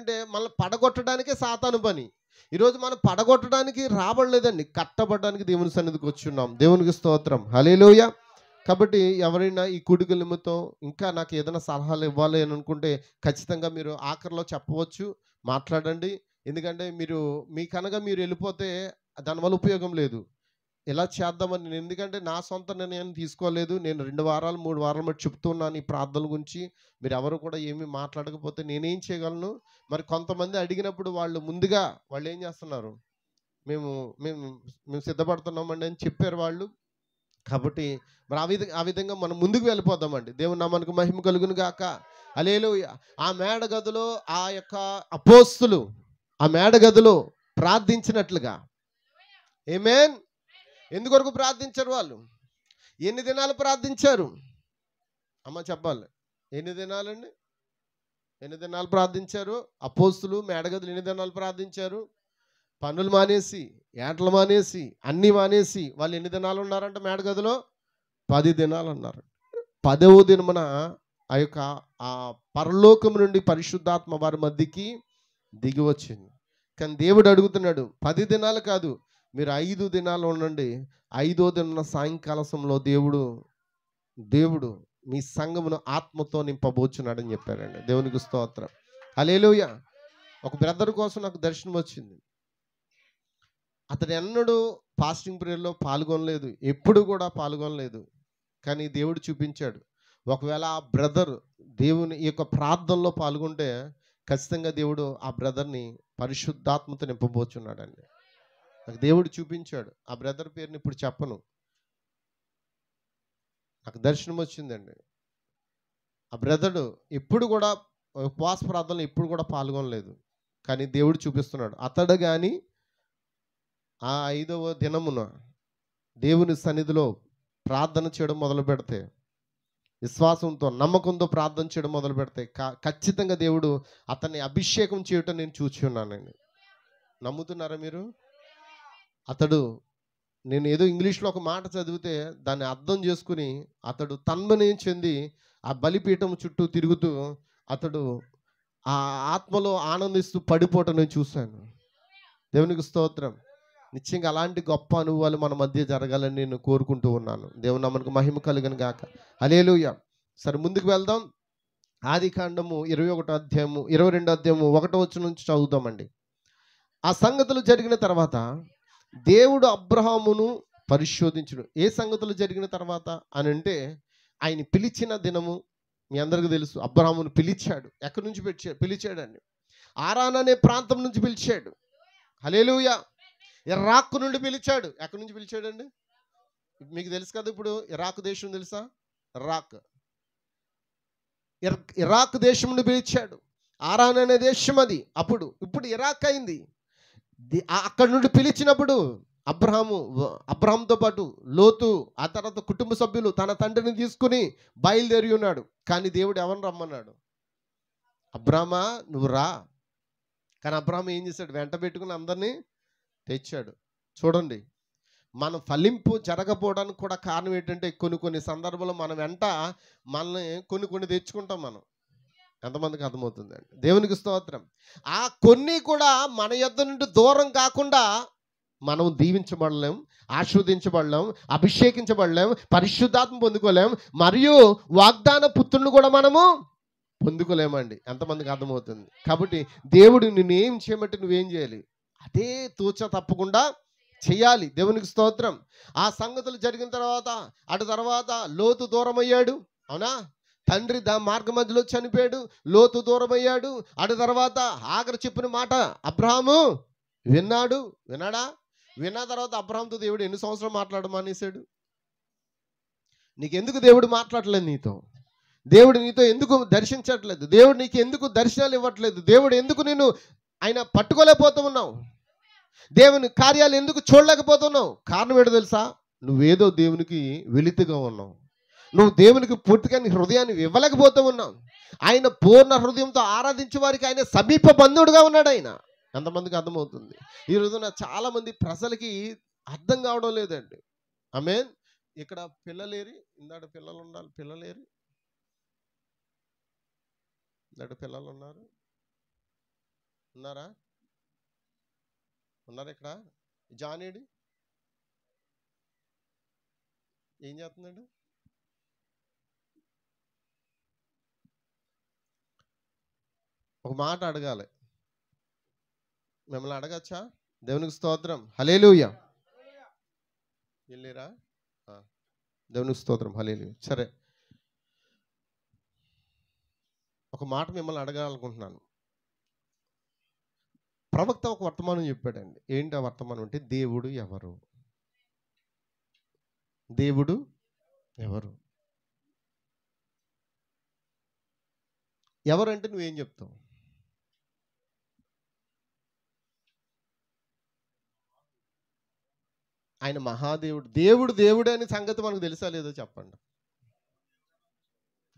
అంటే మనల్ని పడగొట్టడానికే సాతాను పని. ఈరోజు మనం పడగొట్టడానికి రాబడలేదండి, కట్టబడడానికి దేవుని సన్నిధికి వచ్చున్నాం. దేవునికి స్తోత్రం, హల్లెలూయా. కాబట్టి ఎవరైనా ఈ కూడికల నిమిత్తం ఇంకా నాకు ఏదైనా సలహాలు ఇవ్వాలి అని అనుకుంటే ఖచ్చితంగా మీరు ఆఖరిలో చెప్పవచ్చు, మాట్లాడండి. ఎందుకంటే మీకనగా మీరు వెళ్ళిపోతే దానివల్ల ఉపయోగం లేదు. ఇలా చేద్దామని నేను, ఎందుకంటే నా సొంత నిర్ణయం తీసుకోలేదు. నేను 2 వారాలు 3 వారాలు బట్టి చెప్తున్నాను ఈ ప్రార్థనల గురించి. మీరు ఎవరు కూడా ఏమీ మాట్లాడకపోతే నేనేం చేయగలను? మరి కొంతమంది అడిగినప్పుడు వాళ్ళు ముందుగా వాళ్ళు ఏం చేస్తున్నారు, మేము మేము మేము సిద్ధపడుతున్నామండి అని చెప్పారు వాళ్ళు. కాబట్టి మరి ఆ విధంగా మనం ముందుకు వెళ్ళిపోదామండి. దేవుని నామానికి మహిమ కలుగును గాక. హల్లెలూయా. ఆ మేడ గదిలో ఆ యొక్క అపోస్తులు ఆ మేడ గదిలో ప్రార్థించినట్లుగా, ఆమేన్. ఎందుకొరకు ప్రార్థించారు వాళ్ళు? ఎన్ని దినాలు ప్రార్థించారు? అమ్మ చెప్పాలి. ఎన్ని దినాలండి? ఎన్ని దినాలు ప్రార్థించారు? అపోస్తులు మేడగదులు ఎన్ని దినాలు ప్రార్థించారు? పనులు మానేసి, ఏటలు మానేసి, అన్నీ మానేసి వాళ్ళు ఎన్ని దినాలు ఉన్నారంట మేడగదిలో? 10 దినాలు ఉన్నారు. 10వ దినమున ఆ యొక్క ఆ పరలోకం నుండి పరిశుద్ధాత్మ వారి మధ్యకి దిగి వచ్చింది. కానీ దేవుడు అడుగుతున్నాడు, 10 దినాలు కాదు, మీరు 5 దినాలు ఉండండి. 5వ దిన సాయంకాల సమయంలో దేవుడు మీ సంఘమును ఆత్మతో నింపబోచున్నాడని చెప్పారండి. దేవునికి స్తోత్రం, హల్లెలూయా. ఒక బ్రదర్ కోసం నాకు దర్శనం వచ్చింది. అతడు ఎన్నడూ ఫాస్టింగ్ ప్రేయర్లో పాల్గొనలేదు, ఎప్పుడు కూడా పాల్గొనలేదు. కానీ దేవుడు చూపించాడు, ఒకవేళ ఆ బ్రదర్ దేవుని ఈ యొక్క ప్రార్థనలో పాల్గొంటే ఖచ్చితంగా దేవుడు ఆ బ్రదర్ని పరిశుద్ధాత్మతో నింపబోచున్నాడండి. నాకు దేవుడు చూపించాడు. ఆ బ్రదర్ పేరుని ఇప్పుడు చెప్పను, నాకు దర్శనం వచ్చిందండి. ఆ బ్రదరు ఎప్పుడు కూడా ఉపవాస ప్రార్థనలో ఎప్పుడు కూడా పాల్గొనలేదు. కానీ దేవుడు చూపిస్తున్నాడు, అతడు కానీ ఆ 5వ దినమున దేవుని సన్నిధిలో ప్రార్థన చేయడం మొదలు పెడితే, విశ్వాసంతో నమ్మకంతో ప్రార్థన చేయడం మొదలు పెడితే ఖచ్చితంగా దేవుడు అతన్ని అభిషేకం చేయటం నేను చూసి ఉన్నానండి. నమ్ముతున్నారా మీరు? నేను ఏదో ఇంగ్లీష్లో ఒక మాట చదివితే దాన్ని అర్థం చేసుకుని అతడు తన్మయం చెంది ఆ బలిపీఠం చుట్టూ తిరుగుతూ అతడు ఆ ఆత్మలో ఆనందిస్తూ పడిపోవటం నేను చూశాను. దేవునికి స్తోత్రం. నిశ్చయంగా అలాంటి గొప్ప అనుభవాలు మన మధ్య జరగాలని నేను కోరుకుంటూ ఉన్నాను. దేవుని నామమునకు మహిమ కలుగును గాక. హల్లెలూయా. సరే, ముందుకు వెళ్దాం. ఆదికాండము 21వ అధ్యాయము 22వ అధ్యాయము 1వ వచనం నుంచి చదువుతామండి. ఆ సంగతులు జరిగిన తర్వాత దేవుడు అబ్రహామును పరిశోధించును. ఏ సంగతులు జరిగిన తర్వాత అని అంటే, ఆయన పిలిచిన దినము మీ అందరికీ తెలుసు. అబ్రహామును పిలిచాడు. ఎక్కడి నుంచి పిలిచాడండి? ఆరాన్ అనే ప్రాంతం నుంచి పిలిచాడు. హల్లెలూయా. ఇరాక్ నుండి పిలిచాడు. ఎక్కడి నుంచి పిలిచాడండి? మీకు తెలుసు కదా. ఇప్పుడు ఇరాక్ దేశం తెలుసా? ఇరాక్ దేశం నుండి పిలిచాడు. ఆరాన్ అనే దేశం అది. ఇప్పుడు ఇరాక్ అయింది. అక్కడి నుండి పిలిచినప్పుడు అబ్రహాంతో పాటు లోతు, ఆ తర్వాత కుటుంబ సభ్యులు తన తండ్రిని తీసుకుని బయలుదేరి ఉన్నాడు. కానీ దేవుడు ఎవరిని రమ్మన్నాడు? అబ్రామా నువ్వు రా. కానీ అబ్రహాం ఏం చేశాడు? వెంట పెట్టుకుని అందరినీ తెచ్చాడు. చూడండి, మనం ఫలింపు జరగకపోవడానికి కూడా కారణం ఏంటంటే, కొన్ని సందర్భాల్లో మనం వెంట మనల్ని కొన్ని తెచ్చుకుంటాం. మనం ఎంతమందికి అర్థమవుతుందండి? దేవునికి స్తోత్రం. ఆ కొన్ని కూడా మన యొద్ద నుండి దూరం కాకుండా మనం దీవించబడలేం, ఆశీర్వదించబడలేం, అభిషేకించబడలేం, పరిశుద్ధాత్మ పొందుకోలేం, మరియు వాగ్దాన పుత్రులను కూడా మనము పొందుకోలేమండి. ఎంతమందికి అర్థమవుతుంది? కాబట్టి దేవుడు నిన్ను ఏం చేయమంటే నువ్వేం చేయాలి? అదే తూచ తప్పకుండా చేయాలి. దేవునికి స్తోత్రం. ఆ సంగతులు జరిగిన తర్వాత లోతు దూరం అయ్యాడు. అవునా? తండ్రి మార్గ మధ్యలో చనిపోయాడు, లోతు దూరం అయ్యాడు. తర్వాత ఆఖరి చెప్పిన మాట అబ్రహాము విన్నాడా? విన్న తర్వాత అబ్రహాంతో దేవుడు ఎన్ని సంవత్సరాలు మాట్లాడడం మానేశాడు? నీకెందుకు దేవుడు మాట్లాడలేదు నీతో? దేవుడు నీతో ఎందుకు దర్శించట్లేదు? దేవుడు నీకు ఎందుకు దర్శనాలు ఇవ్వట్లేదు? దేవుడు ఎందుకు నిన్ను ఆయన పట్టుకోలేకపోతూ ఉన్నావు? దేవుని కార్యాలు ఎందుకు చూడలేకపోతున్నావు? కారణం ఏంటో తెలుసా? నువ్వేదో దేవునికి వెలితిగా ఉన్నావు. నువ్వు దేవునికి పూర్తిగా నీ హృదయాన్ని ఇవ్వలేకపోతూ ఉన్నావు. ఆయన పూర్ణ హృదయంతో ఆరాధించే వారికి ఆయన సమీప బంధువుడుగా ఉన్నాడు. ఆయన ఎంతమందికి అర్థమవుతుంది? ఈ రోజున చాలా మంది ప్రజలకి అర్థం కావడం లేదండి. ఆమేన్. ఇక్కడ పిల్లలేరి, ఇందాక పిల్లలు ఉన్నారు, పిల్లలేరి, ఇందాక పిల్లలు ఉన్నారు. ఉన్నారా? ఉన్నారా ఇక్కడ? జానేడి ఏం చేస్తున్నాడు? ఒక మాట అడగాలి, మిమ్మల్ని అడగచ్చా? దేవునికి స్తోత్రం, హల్లెలూయా. వెళ్ళిరా? దేవునికి స్తోత్రం, హల్లెలూయా. సరే, ఒక మాట మిమ్మల్ని అడగాలనుకుంటున్నాను. ప్రవక్త ఒక వర్తమానం చెప్పాడండి. ఏంటి ఆ వర్తమానం అంటే, దేవుడు ఎవరు? దేవుడు ఎవరు? ఎవరంటే నువ్వేం చెప్తావు? ఆయన మహాదేవుడు. దేవుడు దేవుడు అనే సంగతి మనకు తెలుసా లేదో చెప్పండి.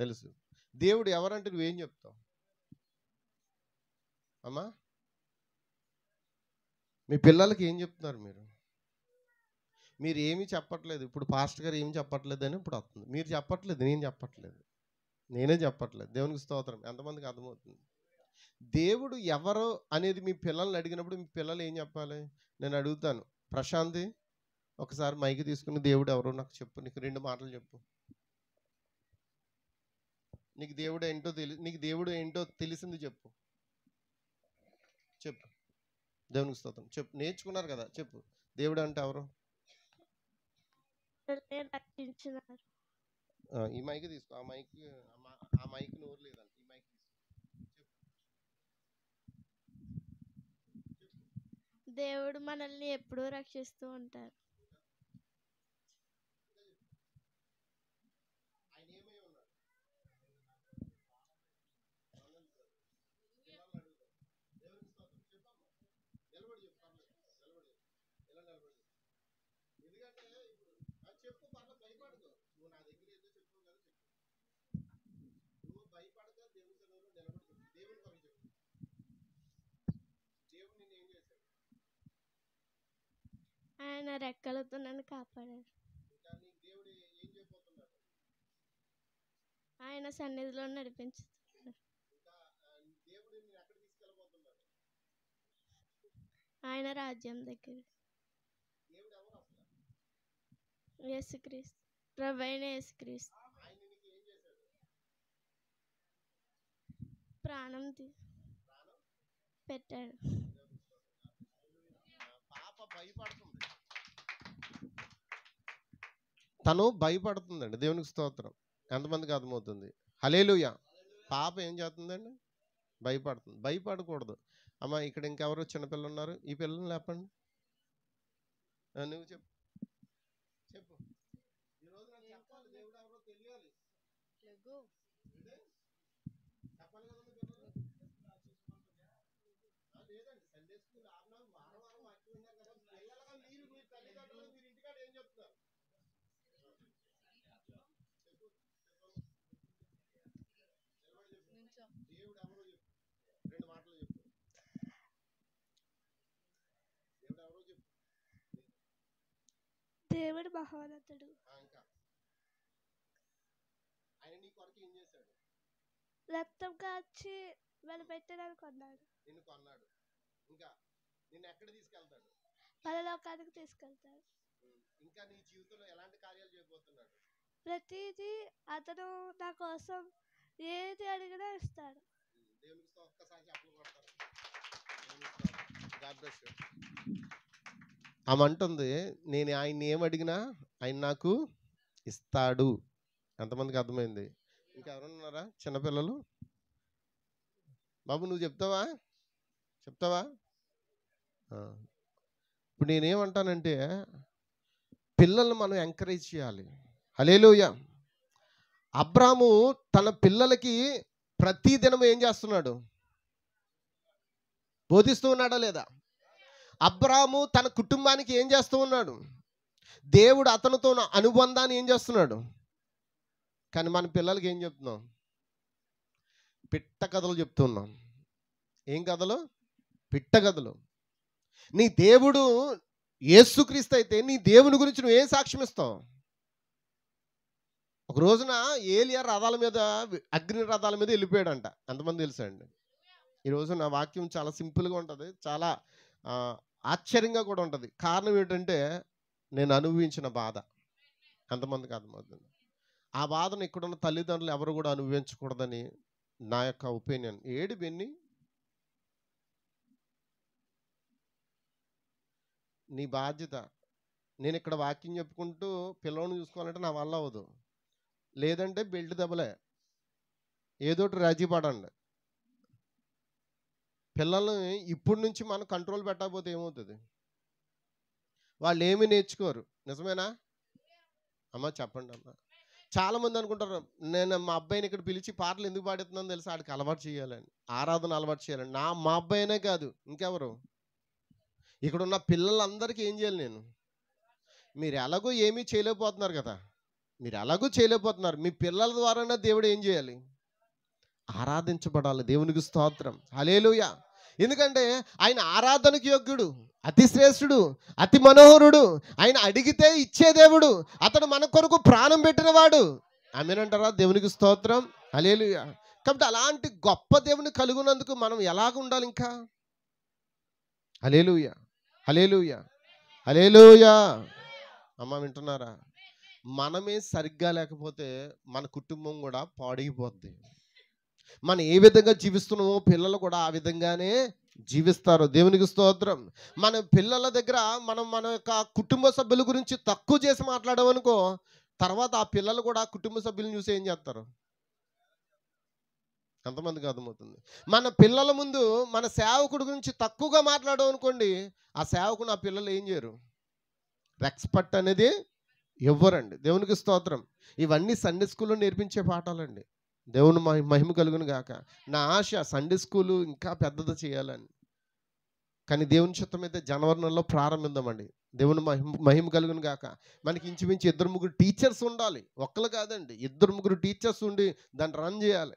తెలుసు. దేవుడు ఎవరంటే నువ్వేం చెప్తావు అమ్మా? మీ పిల్లలకి ఏం చెప్తున్నారు మీరు ఏమీ చెప్పట్లేదు. ఇప్పుడు పాస్టర్ గారు ఏమి చెప్పట్లేదు అని ఇప్పుడు వస్తుంది. మీరు చెప్పట్లేదు, నేను చెప్పట్లేదు, నేనే చెప్పట్లేదు. దేవునికి స్తోత్రం. ఎంతమందికి అర్థమవుతుంది? దేవుడు ఎవరు అనేది మీ పిల్లల్ని అడిగినప్పుడు మీ పిల్లలు ఏం చెప్పాలి? నేను అడుగుతాను, ప్రశాంతి ఒకసారి మైక్ తీసుకుని దేవుడు ఎవరో నాకు చెప్పు, నీకు 2 మాటలు చెప్పు. నీకు దేవుడు ఏంటో తెలిసింది చెప్పు. చెప్పు. దేవునికి స్తోత్రం. చెప్పు. నేర్చుకున్నారు కదా, చెప్పు. దేవుడు అంటే ఎవరు? ఈ మైక్ తీసుకో. ఆ మైక్ నోరు లేదంట. ఈ మైక్ దేవుడు మనల్ని ఎప్పుడూ రక్షిస్తూ ఉంటారు. ఆయన రెక్కలతో నన్ను కాపాడారు. ఆయన సన్నిధిలో నడిపించుతున్నారు. ఆయన రాజ్యం దగ్గర. యేసుక్రీస్తు, ప్రభువైన యేసుక్రీస్తు ప్రాణం పెట్టాడు. తను భయపడుతుందండి. దేవునికి స్తోత్రం. ఎంతమందికి అర్థమవుతుంది? హల్లెలూయా. పాప ఏం చేస్తుందండి? భయపడుతుంది. భయపడకూడదు. అమ్మ, ఇక్కడ ఇంకెవరు చిన్నపిల్లలు ఉన్నారు? ఈ పిల్లల్ని లేపండి. నువ్వు చెప్పు. చెప్పు. ఈరోజు నాకు చెప్పాలి, దేవుడు ఎవరో తెలియాలి. చెప్పాలి కదా పిల్లలు? లేదండి, సండే స్కూల్ వారం వాక్యం ఉన్నారు కదా. పిల్లలుగా మీరు మీ తల్లిదండ్రులు మీరు ఇంటికాడ ఏం చెప్తున్నారు? దేవుడు ఎవరో చెప్పు. 2 మాటలు చెప్పు. దేవుడు ఎవరో చెప్పు. దేవుడు మహోన్నతుడు. ఇంకా ఆయన నీ కొరకు ఏం చేశాడు? రక్తం కాచి వెలపెట్టడానికి కొన్నాడు. నిన్ను కొన్నాడు. ఇంకా నిన్ను ఎక్కడ తీసుకెళ్తాడు? పరలోకానికి తీసుకెళ్తాడు. ఇంకా నీ జీవితంలో ఎలాంటి కార్యాలు చేయబోతున్నాడు? ప్రతిదీ అతను నా కోసం ఏది అడిగినా ఇస్తాడు. దేవునికి ఒక్కసారి చెప్పలు కొడతారు. ఆమె అంటుంది, నేను ఆయన్ని ఏం అడిగినా ఆయన నాకు ఇస్తాడు. ఎంతమందికి అర్థమైంది? ఇంకెవరున్నారా చిన్నపిల్లలు? బాబు నువ్వు చెప్తావా? ఇప్పుడు నేనేమంటానంటే, పిల్లల్ని మనం ఎంకరేజ్ చేయాలి. హల్లెలూయా. అబ్రాము తన పిల్లలకి ప్రతి దినం ఏం చేస్తున్నాడు? బోధిస్తూ ఉన్నాడా లేదా? అబ్రాము తన కుటుంబానికి ఏం చేస్తూ ఉన్నాడు? దేవుడు అతనితో ఉన్న అనుబంధాన్ని ఏం చేస్తున్నాడు? కానీ మన పిల్లలకి ఏం చెప్తున్నాం? పిట్ట కథలు చెప్తున్నాం. ఏం కథలు? పిట్ట కథలు. నీ దేవుడు యేసుక్రీస్తు అయితే నీ దేవుని గురించి నువ్వు ఏం సాక్ష్యం ఇస్తావు? ఒక రోజున ఏలియా రథాల మీద, అగ్ని రథాల మీద వెళ్ళిపోయాడంట. ఎంతమంది తెలుసా అండి? ఈరోజు నా వాక్యం చాలా సింపుల్గా ఉంటుంది, చాలా ఆశ్చర్యంగా కూడా ఉంటుంది. కారణం ఏంటంటే నేను అనుభవించిన బాధ. ఎంతమందికి అర్థమవుతుంది? ఆ బాధను ఇక్కడున్న తల్లిదండ్రులు ఎవరు కూడా అనుభవించకూడదని నా యొక్క ఒపీనియన్. ఏడు బెన్ని నీ బాధ్యత. నేను ఇక్కడ వాక్యం చెప్పుకుంటూ పిల్లల్ని చూసుకోవాలంటే నా వల్ల అవ్వదు. లేదంటే బెల్ట్ దెబ్బలే, ఏదోటి రాజీ పడండి. పిల్లల్ని ఇప్పటి నుంచి మనం కంట్రోల్ పెట్టకపోతే ఏమవుతుంది? వాళ్ళు ఏమీ నేర్చుకోరు. నిజమేనా అమ్మ? చెప్పండి అమ్మ. చాలామంది అనుకుంటారు, నేను మా అబ్బాయిని ఇక్కడ పిలిచి పాటలు ఎందుకు పాడుతున్నాను తెలుసా? ఆడికి అలవాటు చేయాలని, ఆరాధన అలవాటు చేయాలని. మా అబ్బాయినే కాదు, ఇంకెవరు ఇక్కడ ఉన్న పిల్లలందరికీ ఏం చేయాలి నేను? మీరు ఎలాగో ఏమీ చేయలేకపోతున్నారు కదా, మీరు ఎలాగో చేయలేకపోతున్నారు. మీ పిల్లల ద్వారానే దేవుడు ఏం చేయాలి? ఆరాధించబడాలి. దేవునికి స్తోత్రం, హల్లెలూయా. ఎందుకంటే ఆయన ఆరాధనకు యోగ్యుడు, అతి శ్రేష్ఠుడు, అతి మనోహరుడు. ఆయన అడిగితే ఇచ్చే దేవుడు. అతడు మన కొరకు ప్రాణం పెట్టినవాడు. ఆమేనంటారా? దేవునికి స్తోత్రం, హల్లెలూయా. కాబట్టి అలాంటి గొప్ప దేవుని కలుగునందుకు మనం ఎలాగ ఉండాలి ఇంకా? హల్లెలూయా, హల్లెలూయా, హల్లెలూయా. అమ్మ వింటున్నారా? మనమే సరిగ్గా లేకపోతే మన కుటుంబం కూడా పాడైపోద్ది. మనం ఏ విధంగా జీవిస్తున్నామో పిల్లలు కూడా ఆ విధంగానే జీవిస్తారు. దేవునికి స్తోత్రం. మన పిల్లల దగ్గర మనం మన యొక్క కుటుంబ సభ్యుల గురించి తక్కువ చేసి మాట్లాడామనుకో, తర్వాత ఆ పిల్లలు కూడా కుటుంబ సభ్యులను చూసి ఏం చేస్తారు? ఎంతమందికి అర్థమవుతుంది? మన పిల్లల ముందు మన సేవకుడి గురించి తక్కువగా మాట్లాడామనుకోండి, ఆ సేవకుని ఆ పిల్లలు ఏం చేయరు? రెస్పెక్ట్ అనేది ఇవ్వరండి. దేవునికి స్తోత్రం. ఇవన్నీ సండే స్కూల్లో నేర్పించే పాఠాలండి. దేవుని మహిమ కలుగును గాక. నా ఆశ సండే స్కూలు ఇంకా పెద్దది చేయాలని. కానీ దేవుని చిత్తం అయితే జనవరి నెలలో ప్రారంభిద్దామండి. దేవుని మహిమ కలుగును గాక. మనకి ఇంచుమించు 2-3 టీచర్స్ ఉండాలి. ఒక్కరు కాదండి, 2-3 టీచర్స్ ఉండి దాన్ని రన్ చేయాలి.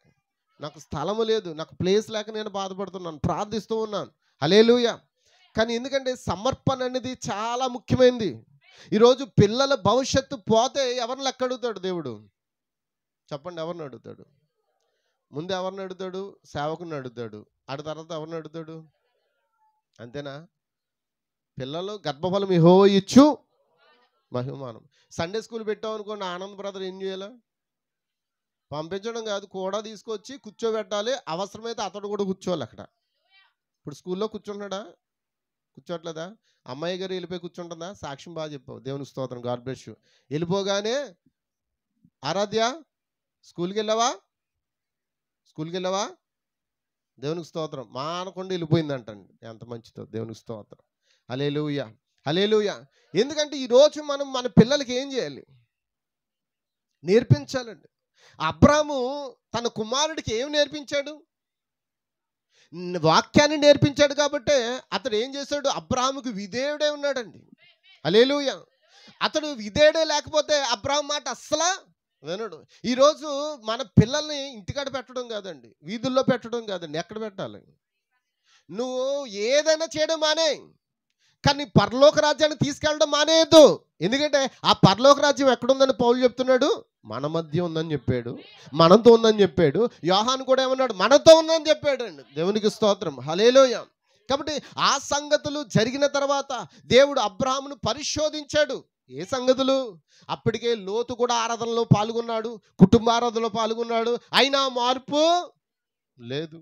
నాకు స్థలము లేదు, నాకు ప్లేస్ లేక నేను బాధపడుతున్నాను, ప్రార్థిస్తూ ఉన్నాను. హల్లెలూయా. కానీ ఎందుకంటే సమర్పణ అనేది చాలా ముఖ్యమైనది. ఈరోజు పిల్లల భవిష్యత్తు పోతే ఎవరిని లెక్క అడుగుతాడు దేవుడు? చెప్పండి, ఎవరిని అడుగుతాడు? ముందు ఎవరిని అడుగుతాడు? సేవకుని అడుగుతాడు. ఆడ తర్వాత ఎవరిని అడుగుతాడు? అంతేనా? పిల్లలు గర్భఫలం యెహోవా ఇచ్చు బహుమానం. సండే స్కూల్ పెట్టాం అనుకోండి, ఆనంద్ బ్రదర్ ఏం చేయాలి? పంపించడం కాదు, కూడా తీసుకొచ్చి కూర్చోబెట్టాలి. అవసరమైతే అతడు కూడా కూర్చోవాలి అక్కడ. ఇప్పుడు స్కూల్లో కూర్చుంటున్నాడా? కూర్చోట్లేదా? అమ్మాయి గారు వెళ్ళిపోయి కూర్చుంటుందా? సాక్ష్యం బాగా చెప్పావు, దేవునికి స్తోత్రం, గాడ్ బ్లెస్ యు. వెళ్ళిపోగానే ఆరాధ్య స్కూల్కి వెళ్ళావా? స్కూల్కి వెళ్ళావా? దేవునికి స్తోత్రం. మానకుండా వెళ్ళిపోయిందంటండి. ఎంత మంచిదో, దేవునికి స్తోత్రం, హల్లెలూయా, హల్లెలూయా. ఎందుకంటే ఈరోజు మనం మన పిల్లలకి ఏం చేయాలి? నేర్పించాలండి. అబ్రాహాము తన కుమారుడికి ఏం నేర్పించాడు? వాక్యాన్ని నేర్పించాడు. కాబట్టి అతడు ఏం చేశాడు? అబ్రాహాముకు విధేయుడే ఉన్నాడండి. హల్లెలూయా. అతడు విధేయుడే లేకపోతే అబ్రాహాము మాట అస్సలు వినడు. ఈరోజు మన పిల్లల్ని ఇంటికాడ పెట్టడం కాదండి, వీధుల్లో పెట్టడం కాదండి. ఎక్కడ పెట్టాలి? నువ్వు ఏదైనా చేయడం మానే, కానీ పరలోక రాజ్యాన్ని తీసుకెళ్ళడం మానేయద్దు. ఎందుకంటే ఆ పరలోక రాజ్యం ఎక్కడుందని పౌలు చెప్తున్నాడు? మన మధ్య ఉందని చెప్పాడు, మనతో ఉందని చెప్పాడు. యోహాను కూడా ఏమన్నాడు? మనతో ఉందని చెప్పాడు అండి. దేవునికి స్తోత్రం, హల్లెలూయా. కాబట్టి ఆ సంగతులు జరిగిన తర్వాత దేవుడు అబ్రాహామును పరిశోధించాడు. ఏ సంగతులు? అప్పటికే లోతు కూడా ఆరాధనలో పాల్గొన్నాడు, కుటుంబ ఆరాధనలో పాల్గొన్నాడు. అయినా మార్పు లేదు.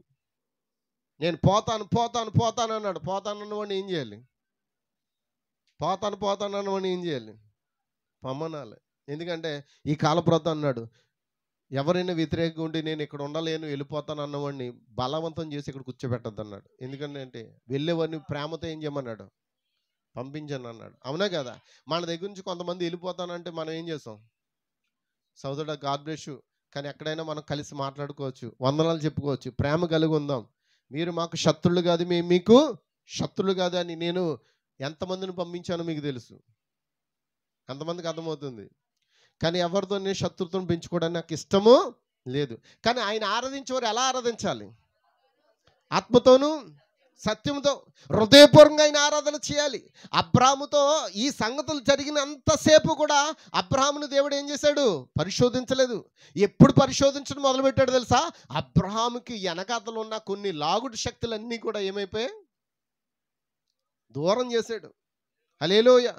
నేను పోతాను పోతాను పోతాను అన్నాడు. పోతానన్నవాడిని ఏం చేయాలి? పోతానన్నవాడిని ఏం చేయాలి? పమ్మనాలి. ఎందుకంటే ఈ కాలప్రతం అన్నాడు, ఎవరైనా వ్యతిరేకంగా ఉండి నేను ఇక్కడ ఉండలేను వెళ్ళిపోతాను అన్నవాడిని బలవంతం చేసి ఇక్కడ కూర్చోబెట్టద్దు అన్నాడు. ఎందుకంటే వెళ్ళేవాడిని ప్రేమతో ఏం చేయమన్నాడు? పంపించను అన్నాడు. అవునా కదా? మన దగ్గర నుంచి కొంతమంది వెళ్ళిపోతానంటే మనం ఏం చేస్తాం? సోదరుడా, గాడ్ బ్లెస్ యు. కానీ ఎక్కడైనా మనం కలిసి మాట్లాడుకోవచ్చు, వందనాలు చెప్పుకోవచ్చు, ప్రేమ కలిగి ఉందాం. మీరు మాకు శత్రులు కాదు, మేము మీకు శత్రులు కాదు అని నేను ఎంతమందిని పంపించానో మీకు తెలుసు. ఎంతమందికి అర్థమవుతుంది? కానీ ఎవరితో నేను శత్రుత్వం పెంచుకోవడానికి నాకు ఇష్టము లేదు. కానీ ఆయన ఆరాధించేవారు ఎలా ఆరాధించాలి? ఆత్మతోనూ సత్యంతో హృదయపూర్వకంగా ఆయన ఆరాధన చేయాలి. అబ్రాహాముతో ఈ సంగతులు జరిగినంతసేపు కూడా అబ్రాహామును దేవుడు ఏం చేశాడు? పరిశోధించలేదు. ఎప్పుడు పరిశోధించడం మొదలుపెట్టాడు తెలుసా? అబ్రాహాముకి వెనకాతలు ఉన్న కొన్ని లాగుడు శక్తులన్నీ కూడా ఏమైపోయాయి? దూరం చేశాడు. హల్లెలూయా.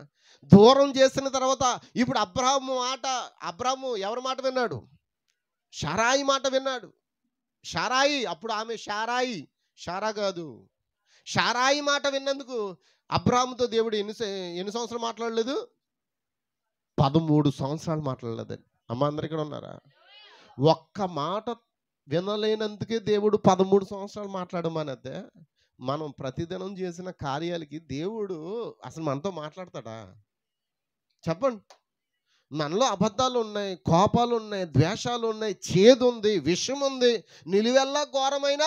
దూరం చేసిన తర్వాత ఇప్పుడు అబ్రాహాము ఎవరి మాట విన్నాడు? షారాయి మాట విన్నాడు. షారాయి, అప్పుడు ఆమె షారా కాదు, షారాయి మాట విన్నందుకు అబ్రాహాముతో దేవుడు ఎన్ని సంవత్సరాలు మాట్లాడలేదు? 13 సంవత్సరాలు మాట్లాడలేదని. అమ్మ అందరు ఇక్కడ ఉన్నారా? ఒక్క మాట వినలేనందుకే దేవుడు 13 సంవత్సరాలు మాట్లాడమనేదే. మనం ప్రతిదినం చేసిన కార్యాలకి దేవుడు అసలు మనతో మాట్లాడతాడా? చెప్పండి. మనలో అబద్ధాలు ఉన్నాయి, కోపాలు ఉన్నాయి, ద్వేషాలు ఉన్నాయి, చేదు ఉంది, విషం ఉంది, నిలువెల్లా ఘోరమైన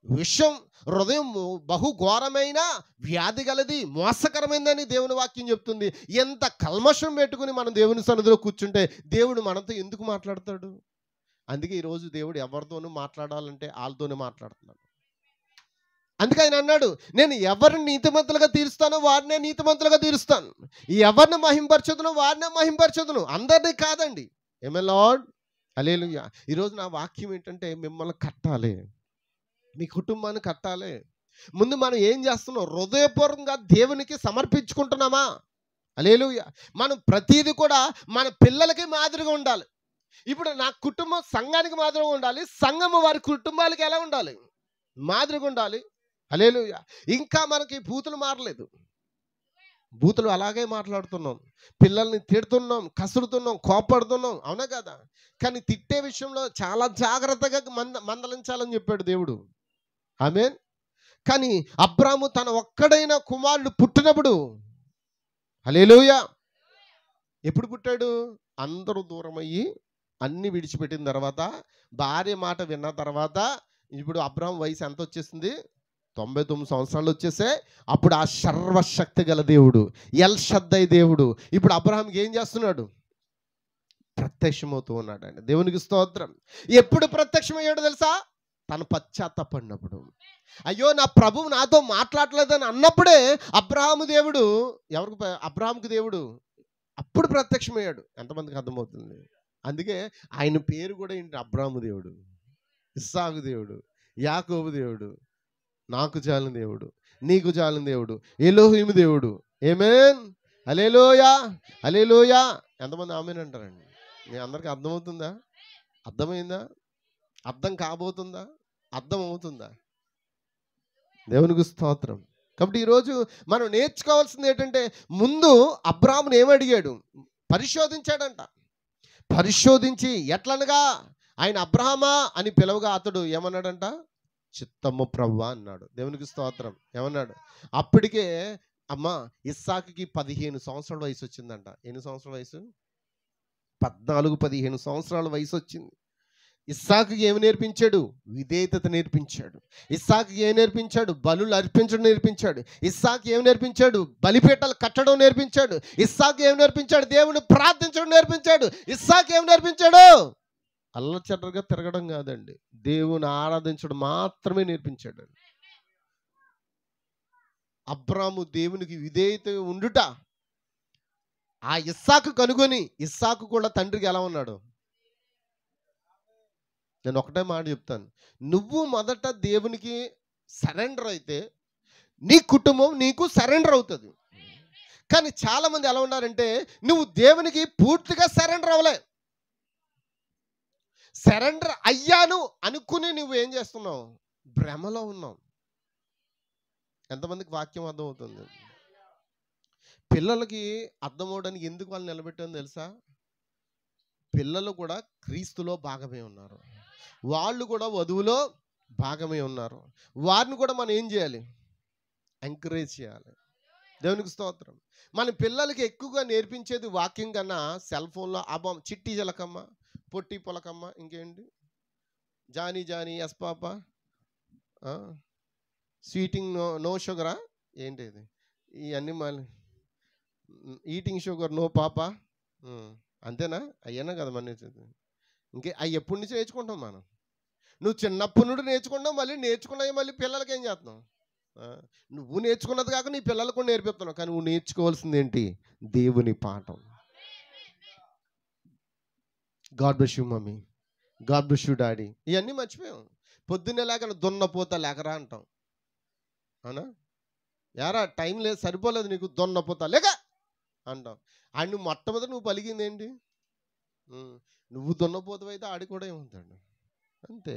విషం, హృదయం బహు ఘోరమైన వ్యాధి గలది, మోసకరమైందని దేవుని వాక్యం చెప్తుంది. ఎంత కల్మషం పెట్టుకుని మనం దేవుని సన్నిధిలో కూర్చుంటే దేవుడు మనతో ఎందుకు మాట్లాడతాడు? అందుకే ఈరోజు దేవుడు ఎవరితోనూ మాట్లాడాలంటే వాళ్ళతోనే మాట్లాడుతున్నాడు. అందుకే ఆయన అన్నాడు, నేను ఎవరిని నీతిమంతులుగా తీరుస్తానో వారినే నీతిమంతులుగా తీరుస్తాను, ఎవరిని మహింపరచదునో వారినే మహింపరచదును, అందరినీ కాదండి. ఏమే లార్డ్, హల్లెలూయా. ఈరోజు నా వాక్యం ఏంటంటే మిమ్మల్ని కట్టాలి, మీ కుటుంబాన్ని కట్టాలి. ముందు మనం ఏం చేస్తున్నాం? హృదయపూర్వకంగా దేవునికి సమర్పించుకుంటున్నామా? హల్లెలూయా. మనం ప్రతిదీ కూడా మన పిల్లలకి మాదిరిగా ఉండాలి. ఇప్పుడు నా కుటుంబం సంఘానికి మాదిరిగా ఉండాలి, సంఘము వారి కుటుంబాలకి ఎలా ఉండాలి? మాదిరిగా ఉండాలి. హల్లెలూయా. ఇంకా మనకి బూతులు మారలేదు. బూతులు అలాగే మాట్లాడుతున్నాం, పిల్లల్ని తిడుతున్నాం, కసురుతున్నాం, కోపడుతున్నాం, అవునా కదా? కానీ తిట్టే విషయంలో చాలా జాగ్రత్తగా మందలించాలని చెప్పాడు దేవుడు. ఆమేన్. కానీ అబ్రాహాము తన ఒక్కడైన కుమారుడు పుట్టినప్పుడు, హల్లెలూయా, ఎప్పుడు పుట్టాడు? అందరూ దూరం అయ్యి అన్ని విడిచిపెట్టిన తర్వాత, భార్య మాట విన్న తర్వాత, ఇప్పుడు అబ్రాహాం వయసు ఎంత వచ్చేసింది? 99 సంవత్సరాలు వచ్చేసే. అప్పుడు ఆ సర్వశక్తి గల దేవుడు, ఎల్ షద్దై దేవుడు ఇప్పుడు అబ్రాహాంకి ఏం చేస్తున్నాడు? ప్రత్యక్షమవుతూ ఉన్నాడు అండి. దేవునికి స్తోత్రం. ఎప్పుడు ప్రత్యక్షమయ్యాడు తెలుసా? తను పశ్చాత్తాపడినప్పుడు. అయ్యో నా ప్రభువు నాతో మాట్లాడలేదని అన్నప్పుడే అబ్రాహాము దేవుడు అబ్రాహాముకి దేవుడు అప్పుడు ప్రత్యక్షమయ్యాడు. ఎంతమందికి అర్థమవుతుంది? అందుకే ఆయన పేరు కూడా ఏంటి? అబ్రాహాము దేవుడు, ఇస్సాకు దేవుడు, యాకోబు దేవుడు, నాకు జాలిన దేవుడు, నీకు జాలిన దేవుడు, ఎలోహిము దేవుడు. ఆమేన్. హల్లెలూయా, హల్లెలూయా. ఎంతమంది ఆమేన్ అంటారండి? మీ అందరికీ అర్థమవుతుందా? అర్థమైందా? అర్థం కాబోతుందా? అర్థం అవుతుందా? దేవునికి స్తోత్రం. కాబట్టి ఈరోజు మనం నేర్చుకోవాల్సింది ఏంటంటే, ముందు అబ్రాహామును ఏమడిగాడు? పరిశోధించాడంట. పరిశోధించి ఎట్లనగా ఆయన అబ్రాహామా అని పిలవగా అతడు ఏమన్నాడంట? చిత్తము ప్రభువా అన్నాడు. దేవునికి స్తోత్రం. ఏమన్నాడు? అప్పటికే అమ్మా ఇస్సాకుకి 15 సంవత్సరాల వయసు వచ్చిందంట. ఎన్ని సంవత్సరాల వయసు? 14-15 సంవత్సరాల వయసు వచ్చింది. ఇస్సాకుకి ఏమి నేర్పించాడు? విధేయత నేర్పించాడు. ఇస్సాకుకి ఏం నేర్పించాడు? బలులు అర్పించడం నేర్పించాడు. ఇస్సాకు ఏమి నేర్పించాడు? బలిపీఠాలు కట్టడం నేర్పించాడు. ఇస్సాకు ఏమి నేర్పించాడు? దేవుని ప్రార్థించడం నేర్పించాడు. ఇస్సాకు ఏమి నేర్పించాడు? అల్లచర్రగా తిరగడం కాదండి, దేవుని ఆరాధించడం మాత్రమే నేర్పించాడు. అబ్రాహాము దేవునికి విధేయత ఉండుట ఆ ఇస్సాకు కనుగొని, ఇస్సాకు కూడా తండ్రికి ఎలా ఉన్నాడు? నేను ఒకటే మాట చెప్తాను, నువ్వు మొదట దేవునికి సరెండర్ అయితే నీ కుటుంబం నీకు సరెండర్ అవుతుంది. కానీ చాలామంది ఎలా ఉన్నారంటే, నువ్వు దేవునికి పూర్తిగా సరెండర్ అవ్వలే. సరెండర్ అయ్యాను అనుకుని నువ్వు ఏం చేస్తున్నావు? భ్రమలో ఉన్నావు. ఎంతమందికి వాక్యం అర్థమవుతుంది? పిల్లలకి అర్థమవడానికి ఎందుకు వాళ్ళు నిలబెట్టాను తెలుసా? పిల్లలు కూడా క్రీస్తులో భాగమే ఉన్నారు, వాళ్ళు కూడా వధువులో భాగమే ఉన్నారు. వారిని కూడా మనం ఏం చేయాలి? ఎంకరేజ్ చేయాలి. దేవునికి స్తోత్రం. మన పిల్లలకి ఎక్కువగా నేర్పించేది వాక్యం కన్నా సెల్ ఫోన్లో అబ్బం చిట్టి జలకమ్మ, పొట్టి పొలకమ్మ, ఇంకేంటి Johnny Johnny yes papa, స్వీటింగ్ no షుగరా, ఏంటి ఇది, ఇవన్నీ మళ్ళీ ఈటింగ్ షుగర్ నో పాప, అంతేనా? అయ్యానా కదా మన ఇంకే అవి ఎప్పటి నుంచి నేర్చుకుంటాం మనం? నువ్వు చిన్నప్పటి నుండి నేర్చుకుంటావు, మళ్ళీ నేర్చుకున్నాయి మళ్ళీ పిల్లలకి ఏం చేస్తున్నావు? నువ్వు నేర్చుకున్నది కాక నీ పిల్లలకు కూడా నేర్పిస్తున్నావు, కానీ నువ్వు నేర్చుకోవాల్సింది ఏంటి? దేవుని పాఠం. God bless you mummy, God bless you daddy, ఇవన్నీ మర్చిపోయాం. పొద్దున్నే లేక దున్నపోతా లేకరా అంటాం. అవునా? యారా టైం లేదు, సరిపోలేదు నీకు, దున్నపోతా లేక అంటాం. ఆయన మొట్టమొదటి నువ్వు పలికింది ఏంటి? నువ్వు దున్నపోతు అయితే ఆడి కూడా ఏముంటాడు అంతే.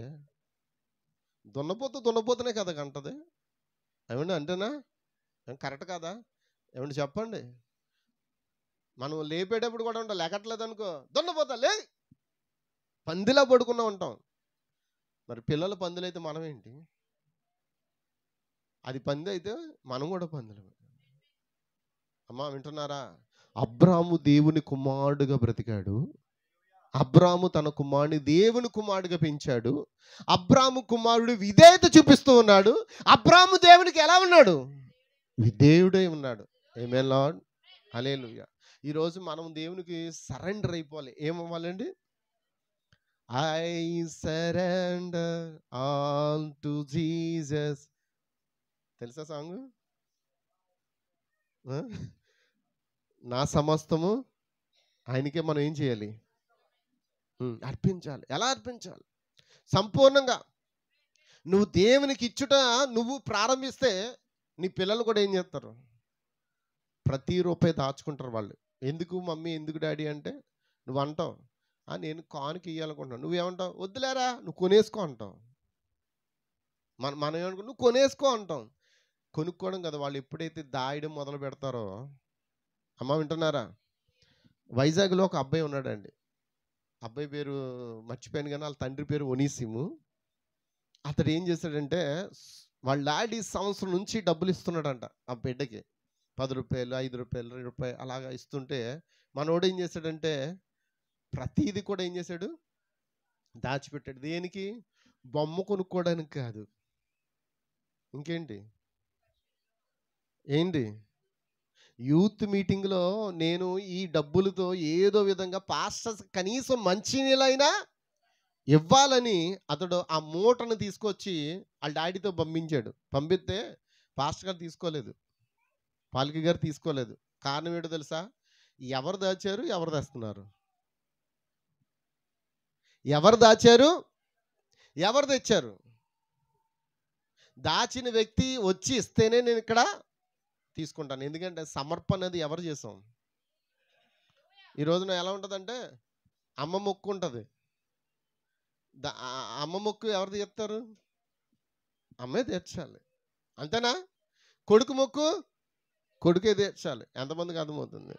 దున్నపోతనే కదా కంటది. ఏమండి అంటేనా? కరెక్ట్ కదా? ఏమండి చెప్పండి. మనం లేపేటప్పుడు కూడా ఉంటాం, లేకట్లేదు అనుకో దున్నపోతా లే, పందిలా పడుకున్నా ఉంటాం. మరి పిల్లల పందులైతే మనం ఏంటి? అది పంది అయితే మనం కూడా పందులు. అమ్మా వింటున్నారా? అబ్రాము దేవుని కుమారుడుగా బ్రతికాడు. అబ్రాము తన కుమారుని దేవుని కుమారుడుగా పెంచాడు. అబ్రాము కుమారుడు విధేయత చూపిస్తూ ఉన్నాడు. అబ్రాము దేవునికి ఎలా ఉన్నాడు? విధేయుడై ఉన్నాడు. Amen Lord, hallelujah. ఈరోజు మనం దేవునికి సరెండర్ అయిపోవాలి. ఏమవ్వాలండి? I surrender all to Jesus. తెలుసా సాంగ్? నా సమస్తము ఆయనకే మనం ఏం చేయాలి? అర్పించాలి. ఎలా అర్పించాలి? సంపూర్ణంగా. నువ్వు దేవునికి ఇచ్చుట నువ్వు ప్రారంభిస్తే నీ పిల్లలు కూడా ఏం చేస్తారు? ప్రతి రూపాయి దాచుకుంటారు వాళ్ళు. ఎందుకు మమ్మీ, ఎందుకు డాడీ అంటే నువ్వు అంటావు, నేను కానుక ఇవ్వాలనుకుంటున్నాను. నువ్వేమంటావు? వద్దులేరా నువ్వు కొనేసుకో అంటావు. మనం ఏమనుకో, నువ్వు కొనేసుకో అంటాం. కొనుక్కోవడం కదా. వాళ్ళు ఎప్పుడైతే దాయడం మొదలు పెడతారో, అమ్మ వింటున్నారా? వైజాగ్లో ఒక అబ్బాయి ఉన్నాడండి. అబ్బాయి పేరు మర్చిపోయాను కానీ వాళ్ళ తండ్రి పేరు ఒనీసిము. అతడు ఏం చేశాడంటే, వాళ్ళ డాడీ సంవత్సరం నుంచి డబ్బులు ఇస్తున్నాడంట ఆ బిడ్డకి. 10 రూపాయలు, 5 రూపాయలు, 2 రూపాయలు అలాగా ఇస్తుంటే మనోడు ఏం చేశాడంటే ప్రతీది కూడా ఏం చేశాడు? దాచిపెట్టాడు. దేనికి? బొమ్మ కొనుక్కోవడానికి కాదు. ఇంకేంటి? ఏంటి? యూత్ మీటింగ్లో నేను ఈ డబ్బులతో ఏదో విధంగా పాస్టర్స్ కనీసం మంచినీళ్ళైనా ఇవ్వాలని అతడు ఆ మూటను తీసుకొచ్చి వాళ్ళ డాడీతో పంపించాడు. పంపిస్తే పాస్టర్ గారు తీసుకోలేదు, పాలకి గారు తీసుకోలేదు. కారణం ఏంటో తెలుసా? ఎవరు దాచారు, ఎవరు తెస్తున్నారు? ఎవరు దాచారు, ఎవరు తెచ్చారు? దాచిన వ్యక్తి వచ్చి ఇస్తేనే నేను ఇక్కడ తీసుకుంటాను. ఎందుకంటే సమర్పణ అనేది ఎవరు చేసాం? ఈ రోజున ఎలా ఉంటుందంటే అమ్మ మొక్కు ఉంటుంది. అమ్మ మొక్కు ఎవరు తీస్తారు? అమ్మే తీర్చాలి. అంతేనా? కొడుకు మొక్కు కొడుకే తీర్చాలి. ఎంతమందికి అర్థమవుతుంది?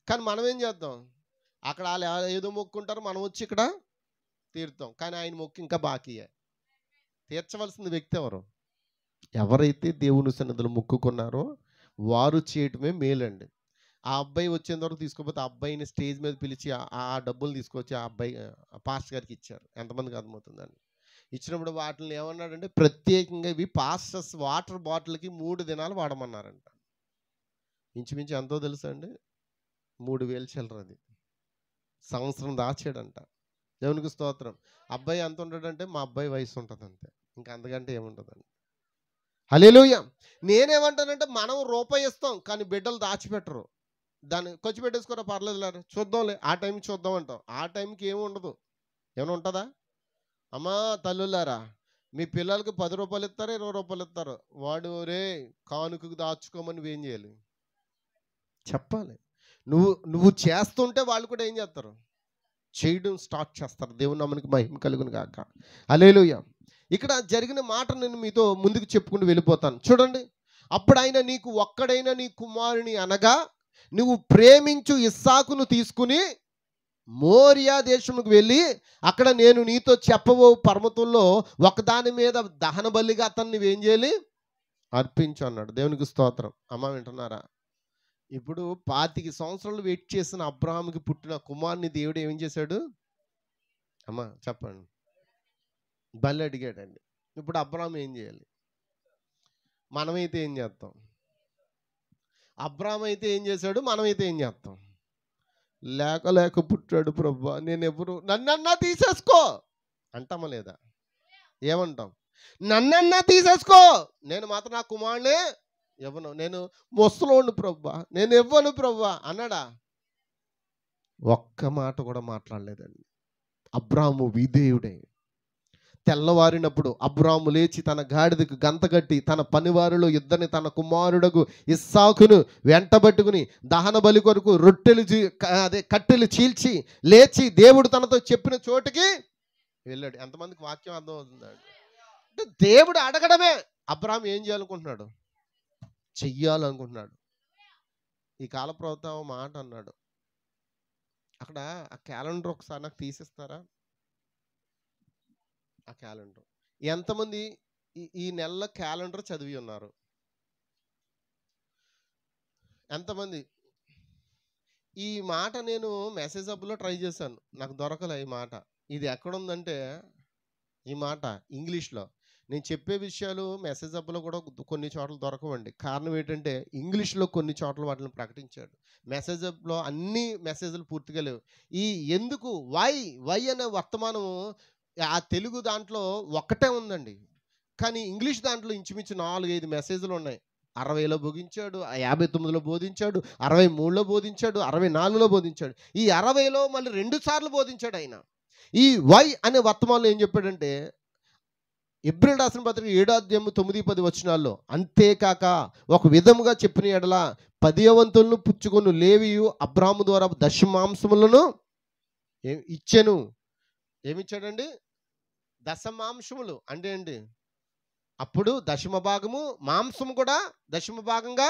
కానీ మనం ఏం చేద్దాం? అక్కడ వాళ్ళు ఏదో మొక్కుంటారు, మనం వచ్చి ఇక్కడ తీరుతాం. కానీ ఆయన మొక్కు ఇంకా బాకీయే. తీర్చవలసిన వ్యక్తి ఎవరు? ఎవరైతే దేవుని సన్నిధిలో మొక్కుకున్నారో వారు చేయటమే మేలండి. ఆ అబ్బాయి వచ్చేంత వరకు తీసుకోకపోతే ఆ అబ్బాయిని స్టేజ్ మీద పిలిచి ఆ డబ్బులు తీసుకొచ్చి ఆ అబ్బాయి పాస్టర్ గారికి ఇచ్చారు. ఎంతమందికి అర్థమవుతుందండి? ఇచ్చినప్పుడు వాటిని ఏమన్నాడంటే ప్రత్యేకంగా ఇవి పాస్టర్స్ వాటర్ బాటిల్కి 3 దినాలు వాడమన్నారంట. ఇంచుమించు ఎంతో తెలుసా అండి? 3000 చిల్లర. అది సంవత్సరం దాచాడంట. దేవునికి స్తోత్రం. అబ్బాయి ఎంత ఉంటాడంటే మా అబ్బాయి వయసు ఉంటుంది అంతే, ఇంకా అంతకంటే ఏముంటుందండి. హల్లెలూయా. నేనేమంటానంటే మనం రూపాయి ఇస్తాం కానీ బిడ్డలు దాచిపెట్టరు. దాన్ని ఖర్చు పెట్టేసుకోరా పర్లేదు లేరు, చూద్దాంలే ఆ టైంకి చూద్దాం అంటాం. ఆ టైంకి ఏమి ఉండదు. ఏమైనా ఉంటుందా? అమ్మా తల్లులారా, మీ పిల్లలకి 10 రూపాయలు ఇస్తారు, 20 రూపాయలు ఇస్తారు. వాడు రే కానుకకు దాచుకోమని నువ్వేం చేయాలి? చెప్పాలి. నువ్వు చేస్తుంటే వాళ్ళు కూడా ఏం చేస్తారు? చేయడం స్టార్ట్ చేస్తారు. దేవుని నామానికి మహిమ కలుగును గాక. హల్లెలూయా. ఇక్కడ జరిగిన మాట నేను మీతో ముందుకు చెప్పుకుంటూ వెళ్ళిపోతాను. చూడండి, అప్పుడు ఆయన నీకు ఒక్కడైనా నీ కుమారుని అనగా నువ్వు ప్రేమించు ఇస్సాకును తీసుకుని మోరియా దేశముకు వెళ్ళి అక్కడ నేను నీతో చెప్పబో పర్వతంలో ఒకదాని మీద దహన బలిగా అతన్ని నువ్వేం చేయాలి? అర్పించు అన్నాడు. దేవునికి స్తోత్రం. అమ్మ వింటున్నారా? ఇప్పుడు 25 సంవత్సరాలు వెయిట్ చేసిన అబ్రాహాముకి పుట్టిన కుమారుని దేవుడు ఏం చేశాడు? అమ్మ చెప్పండి. బలి అడిగాడండి. ఇప్పుడు అబ్రాహాం ఏం చేయాలి? మనమైతే ఏం చేస్తాం? అబ్రాహాం అయితే ఏం చేశాడు, మనమైతే ఏం చేస్తాం? లేక పుట్టాడు ప్రభువా, నేను ఎవరు, నన్నన్నా తీసేసుకో అంటామా లేదా? ఏమంటాం? నన్నన్నా తీసేసుకో, నేను మాత్రం నా కుమారుడే ఇవ్వను, నేను ముసలోను ప్రభువా, నేను ఇవ్వను ప్రభువా అన్నాడా? ఒక్క మాట కూడా మాట్లాడలేదండి. అబ్రాము విధేయుడే. తెల్లవారినప్పుడు అబ్రాము లేచి తన గాడిదకు గంతగట్టి తన పనివారిలో ఇద్దరిని తన కుమారుడకు ఇస్సాకును వెంటబట్టుకుని దహన బలి కొరకు రొట్టెలు కట్టెలు చీల్చి లేచి దేవుడు తనతో చెప్పిన చోటుకి వెళ్ళాడు. ఎంతమందికి వాక్యం అర్థమవుతుందండి? అంటే దేవుడు అడగడమే. అబ్రాము ఏం చేయాలనుకుంటున్నాడు? చెయ్యాలనుకుంటున్నాడు. ఈ కాల ప్రవక్త మాట అన్నాడు. అక్కడ ఆ క్యాలెండర్ ఒకసారి నాకు తీసిస్తారా? ఆ క్యాలెండర్ ఎంతమంది ఈ నెల క్యాలెండర్ చదివి ఉన్నారు? ఎంతమంది? ఈ మాట నేను మెసేజ్ హబ్లో ట్రై చేశాను, నాకు దొరకలే ఈ మాట. ఇది ఎక్కడుందంటే ఈ మాట ఇంగ్లీష్లో. నేను చెప్పే విషయాలు మెసేజ్ హబ్లో కూడా కొన్ని చోట్ల దొరకవండి. కారణం ఏంటంటే ఇంగ్లీష్లో కొన్ని చోట్ల వాటిని ప్రకటించాడు. మెసేజ్ హబ్లో అన్ని మెసేజ్లు పూర్తిగా లేవు. ఈ ఎందుకు వై అనే వర్తమానము ఆ తెలుగు దాంట్లో ఒక్కటే ఉందండి, కానీ ఇంగ్లీష్ దాంట్లో ఇంచుమించు 4-5 మెసేజ్లు ఉన్నాయి. 60లో బోధించాడు, 59లో బోధించాడు, 63లో బోధించాడు, 64లో బోధించాడు. ఈ 60లో మళ్ళీ 2 సార్లు బోధించాడు ఆయన. ఈ వై అనే వర్తమానంలో ఏం చెప్పాడంటే, ఎబ్రీయులకు రాసిన పత్రిక 7వ అధ్యాయము 9-10 వచనాల్లో, అంతేకాక ఒక విధముగా చెప్పిన ఎడల 10వ వంతులను పుచ్చుకొని లేవియు అబ్రాహాము ద్వారా దశమాంసములను ఇచ్చెను. ఏమిచ్చాడండి? దశమాంసములు అంటే ఏంటి? అప్పుడు దశమ భాగము, మాంసము కూడా దశమ భాగంగా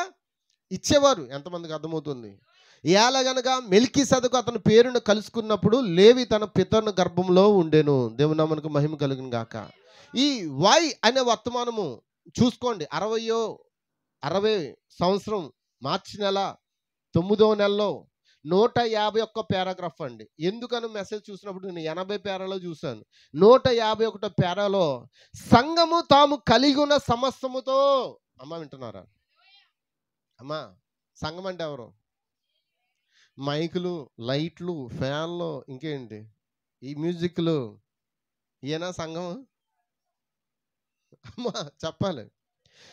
ఇచ్చేవారు. ఎంతమందికి అర్థమవుతుంది? ఎలాగనగా మెల్కీసెదెకు అతని పేరును కలుసుకున్నప్పుడు లేవి తన పితరుని గర్భంలో ఉండెను. దేవుని నామమునకు మహిమ కలుగును గాక. ఈ వై అనే వర్తమానము చూసుకోండి. 60 సంవత్సరం మార్చి నెల 9వ నెలలో 151 పారాగ్రాఫ్ అండి. ఎందుకని మెసేజ్ చూసినప్పుడు నేను 80 పేరాలో చూశాను. 151 పేరాలో సంఘము తాము కలిగి ఉన్న సమస్తముతో, అమ్మ వింటున్నారా అమ్మా? సంఘం అంటే ఎవరు? మైకులు, లైట్లు, ఫ్యాన్లు, ఇంకేంటి ఈ మ్యూజిక్లు, ఈయన సంఘం అమ్మా చెప్పాలి.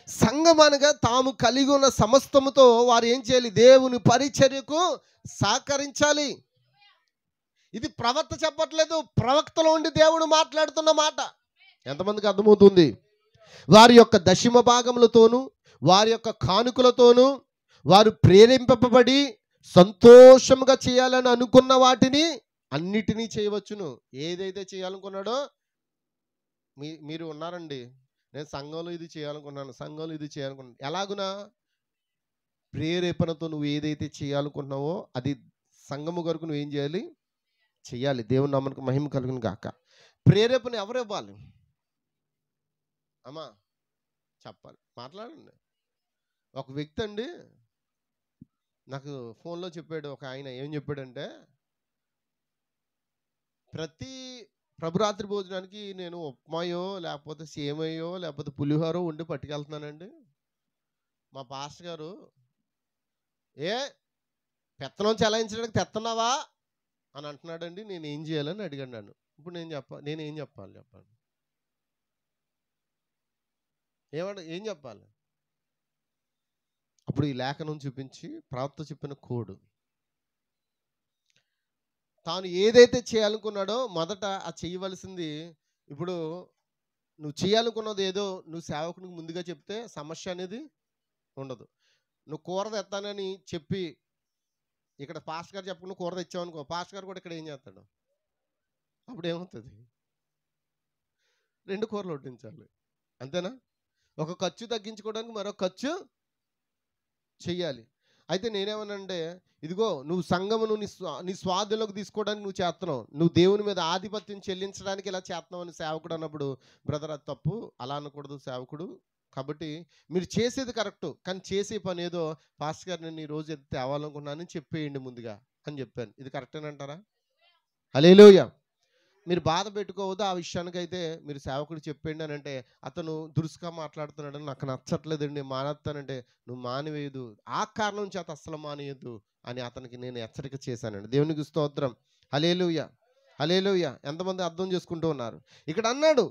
సంఘం అనగా తాము కలిగి ఉన్న సమస్తముతో వారు ఏం చేయాలి? దేవుని పరిచర్యకు సహకరించాలి. ఇది ప్రవక్త చెప్పట్లేదు, ప్రవక్తలో ఉండి దేవుడు మాట్లాడుతున్న మాట. ఎంతమందికి అర్థమవుతుంది? వారి యొక్క దశమ భాగములతోనూ వారి యొక్క కానుకలతోనూ వారు ప్రేరేపింపబడి సంతోషముగా చేయాలని అనుకున్న వాటిని అన్నిటినీ చేయవచ్చును. ఏదైతే చేయాలనుకున్నాడో మీరు ఉన్నారండి, నేను సంఘంలో ఇది చేయాలనుకున్నాను, సంఘంలో ఇది చేయాలనుకున్నాను. ఎలాగునా? ప్రేరేపణతో నువ్వు ఏదైతే చేయాలనుకుంటున్నావో అది సంఘము కొరకు నువ్వు ఏం చేయాలి? చెయ్యాలి. దేవుని నామమునకు మహిమ కలుగును గాక. ప్రేరేపణ ఎవరు ఇవ్వాలి? అమ్మా చెప్పాలి, మాట్లాడండి. ఒక వ్యక్తి అండి నాకు ఫోన్లో చెప్పాడు. ఒక ఆయన ఏం చెప్పాడంటే, ప్రతి ప్రభురాత్రి భోజనానికి నేను ఉప్మాయో లేకపోతే సేమయ్యో లేకపోతే పులిహోరో వండి పట్టుకెళ్తున్నానండి. మా పాస్టర్ గారు పెత్తనం చెలాయించడానికి తెస్తున్నావా అని అంటున్నాడండి. నేను ఏం చేయాలని అడిగాను నన్ను. ఇప్పుడు నేనేం చెప్పాలి చెప్పండి? ఏం చెప్పాలి? అప్పుడు ఈ లేఖనం చూపించి ప్రవక్త చెప్పిన కోడు, తాను ఏదైతే చేయాలనుకున్నాడో మొదట ఆ చేయవలసింది. ఇప్పుడు నువ్వు చేయాలనుకున్నది ఏదో నువ్వు సేవకునికి ముందుగా చెప్తే సమస్య అనేది ఉండదు. నువ్వు కూర తెస్తానని చెప్పి ఇక్కడ పాస్టర్ గారు చెప్పకుండా కూర తెచ్చావనుకో, పాస్టర్ గారు కూడా ఇక్కడ ఏం చేస్తాడు? అప్పుడు ఏమవుతుంది? 2 కూరలు వడ్డించాలి, అంతేనా? ఒక ఖర్చు తగ్గించుకోవడానికి మరో ఖర్చు చెయ్యాలి. అయితే నేనేమనంటే, ఇదిగో నువ్వు సంఘమును నీ స్వాధీనంలోకి తీసుకోవడానికి నువ్వు చేస్తున్నావు, నువ్వు దేవుని మీద ఆధిపత్యం చెల్లించడానికి ఇలా చేస్తున్నావు అని సేవకుడు అన్నప్పుడు, బ్రదర్ అది తప్పు, అలా అనకూడదు సేవకుడు. కాబట్టి మీరు చేసేది కరెక్టు, కానీ చేసే పని ఏదో పాస్టర్ గారు నేను ఈరోజు ఎత్తి తేవాలనుకున్నానని చెప్పేయండి ముందుగా అని చెప్పాను. ఇది కరెక్టేనంటారా? హల్లెలూయా. మీరు బాధ పెట్టుకోవద్దు ఆ విషయానికైతే. మీరు సేవకుడు చెప్పండి అని అంటే, అతను దురుసుగా మాట్లాడుతున్నాడని నాకు నచ్చట్లేదండి మానేస్తానంటే, నువ్వు మానివేయదు, ఆ కారణం చేత అస్సలు మానేయద్దు అని అతనికి నేను హెచ్చరిక చేశానండి. దేవునికి స్తోత్రం. హల్లెలూయా, హల్లెలూయా. ఎంతమంది అర్థం చేసుకుంటూ ఉన్నారు? ఇక్కడ అన్నాడు,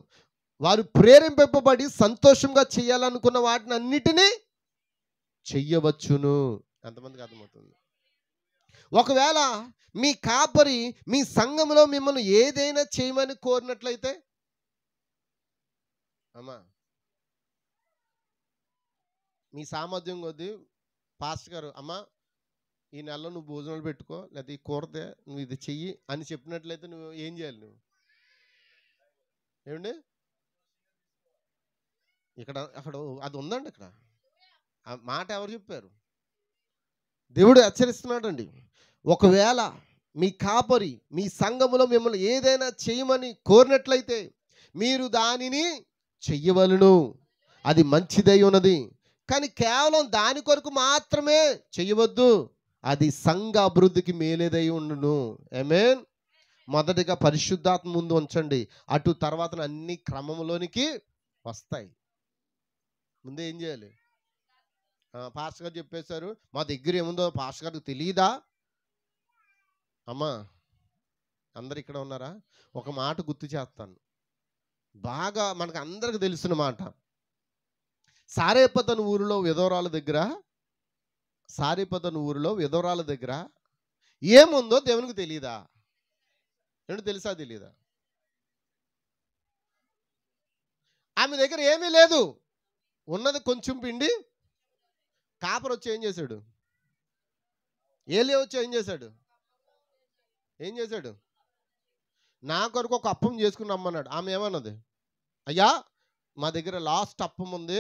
వారు ప్రేరేపింపబడి సంతోషంగా చేయాలనుకున్న వాటిని అన్నిటినీ చెయ్యవచ్చును. ఎంతమందికి అర్థమవుతుంది? ఒకవేళ మీ కాపరి మీ సంఘంలో మిమ్మల్ని ఏదైనా చేయమని కోరినట్లయితే, అమ్మా మీ సామర్థ్యం కొద్దీ పాస్టర్ గారు, అమ్మా ఈ నెలలో నువ్వు భోజనాలు పెట్టుకో, లేదా ఈ కూరతే నువ్వు ఇది చెయ్యి అని చెప్పినట్లయితే నువ్వు ఏం చేయాలి? నువ్వు ఏమండి ఇక్కడ అక్కడ అది ఉందండి. ఇక్కడ ఆ మాట ఎవరు చెప్పారు? దేవుడు హెచ్చరిస్తున్నాడండి. ఒకవేళ మీ కాపరి మీ సంఘములో మిమ్మల్ని ఏదైనా చేయమని కోరినట్లయితే మీరు దానిని చెయ్యవలను, అది మంచిదై ఉన్నది. కానీ కేవలం దాని కొరకు మాత్రమే చెయ్యవద్దు, అది సంఘ అభివృద్ధికి మేలేదై ఉండును. ఆమేన్. మొదటిగా పరిశుద్ధాత్మ ముందు ఉంచండి, అటు తర్వాత అన్ని క్రమంలోనికి వస్తాయి. ముందే ఏం చేయాలి? పాస్టర్ గారు చెప్పేశారు, మా దగ్గర ఏముందో పాస్టర్ గారికి తెలియదా? అమ్మా అందరు ఇక్కడ ఉన్నారా? ఒక మాట గుర్తు చేస్తాను, బాగా మనకు అందరికి తెలిసిన మాట. సారేపతను ఊరిలో విధవరాల దగ్గర ఏముందో దేవునికి తెలియదా? ఏంటో తెలుసా? తెలియదా? ఆమె దగ్గర ఏమీ లేదు, ఉన్నది కొంచెం పిండి. కాపర్ వచ్చి ఏం చేశాడు? ఏలియా వచ్చి ఏం చేశాడు? నా కొరకు ఒక అప్పం చేసుకుని రమ్మన్నాడు. ఆమె ఏమన్నది? అయ్యా మా దగ్గర లాస్ట్ అప్పం ఉంది,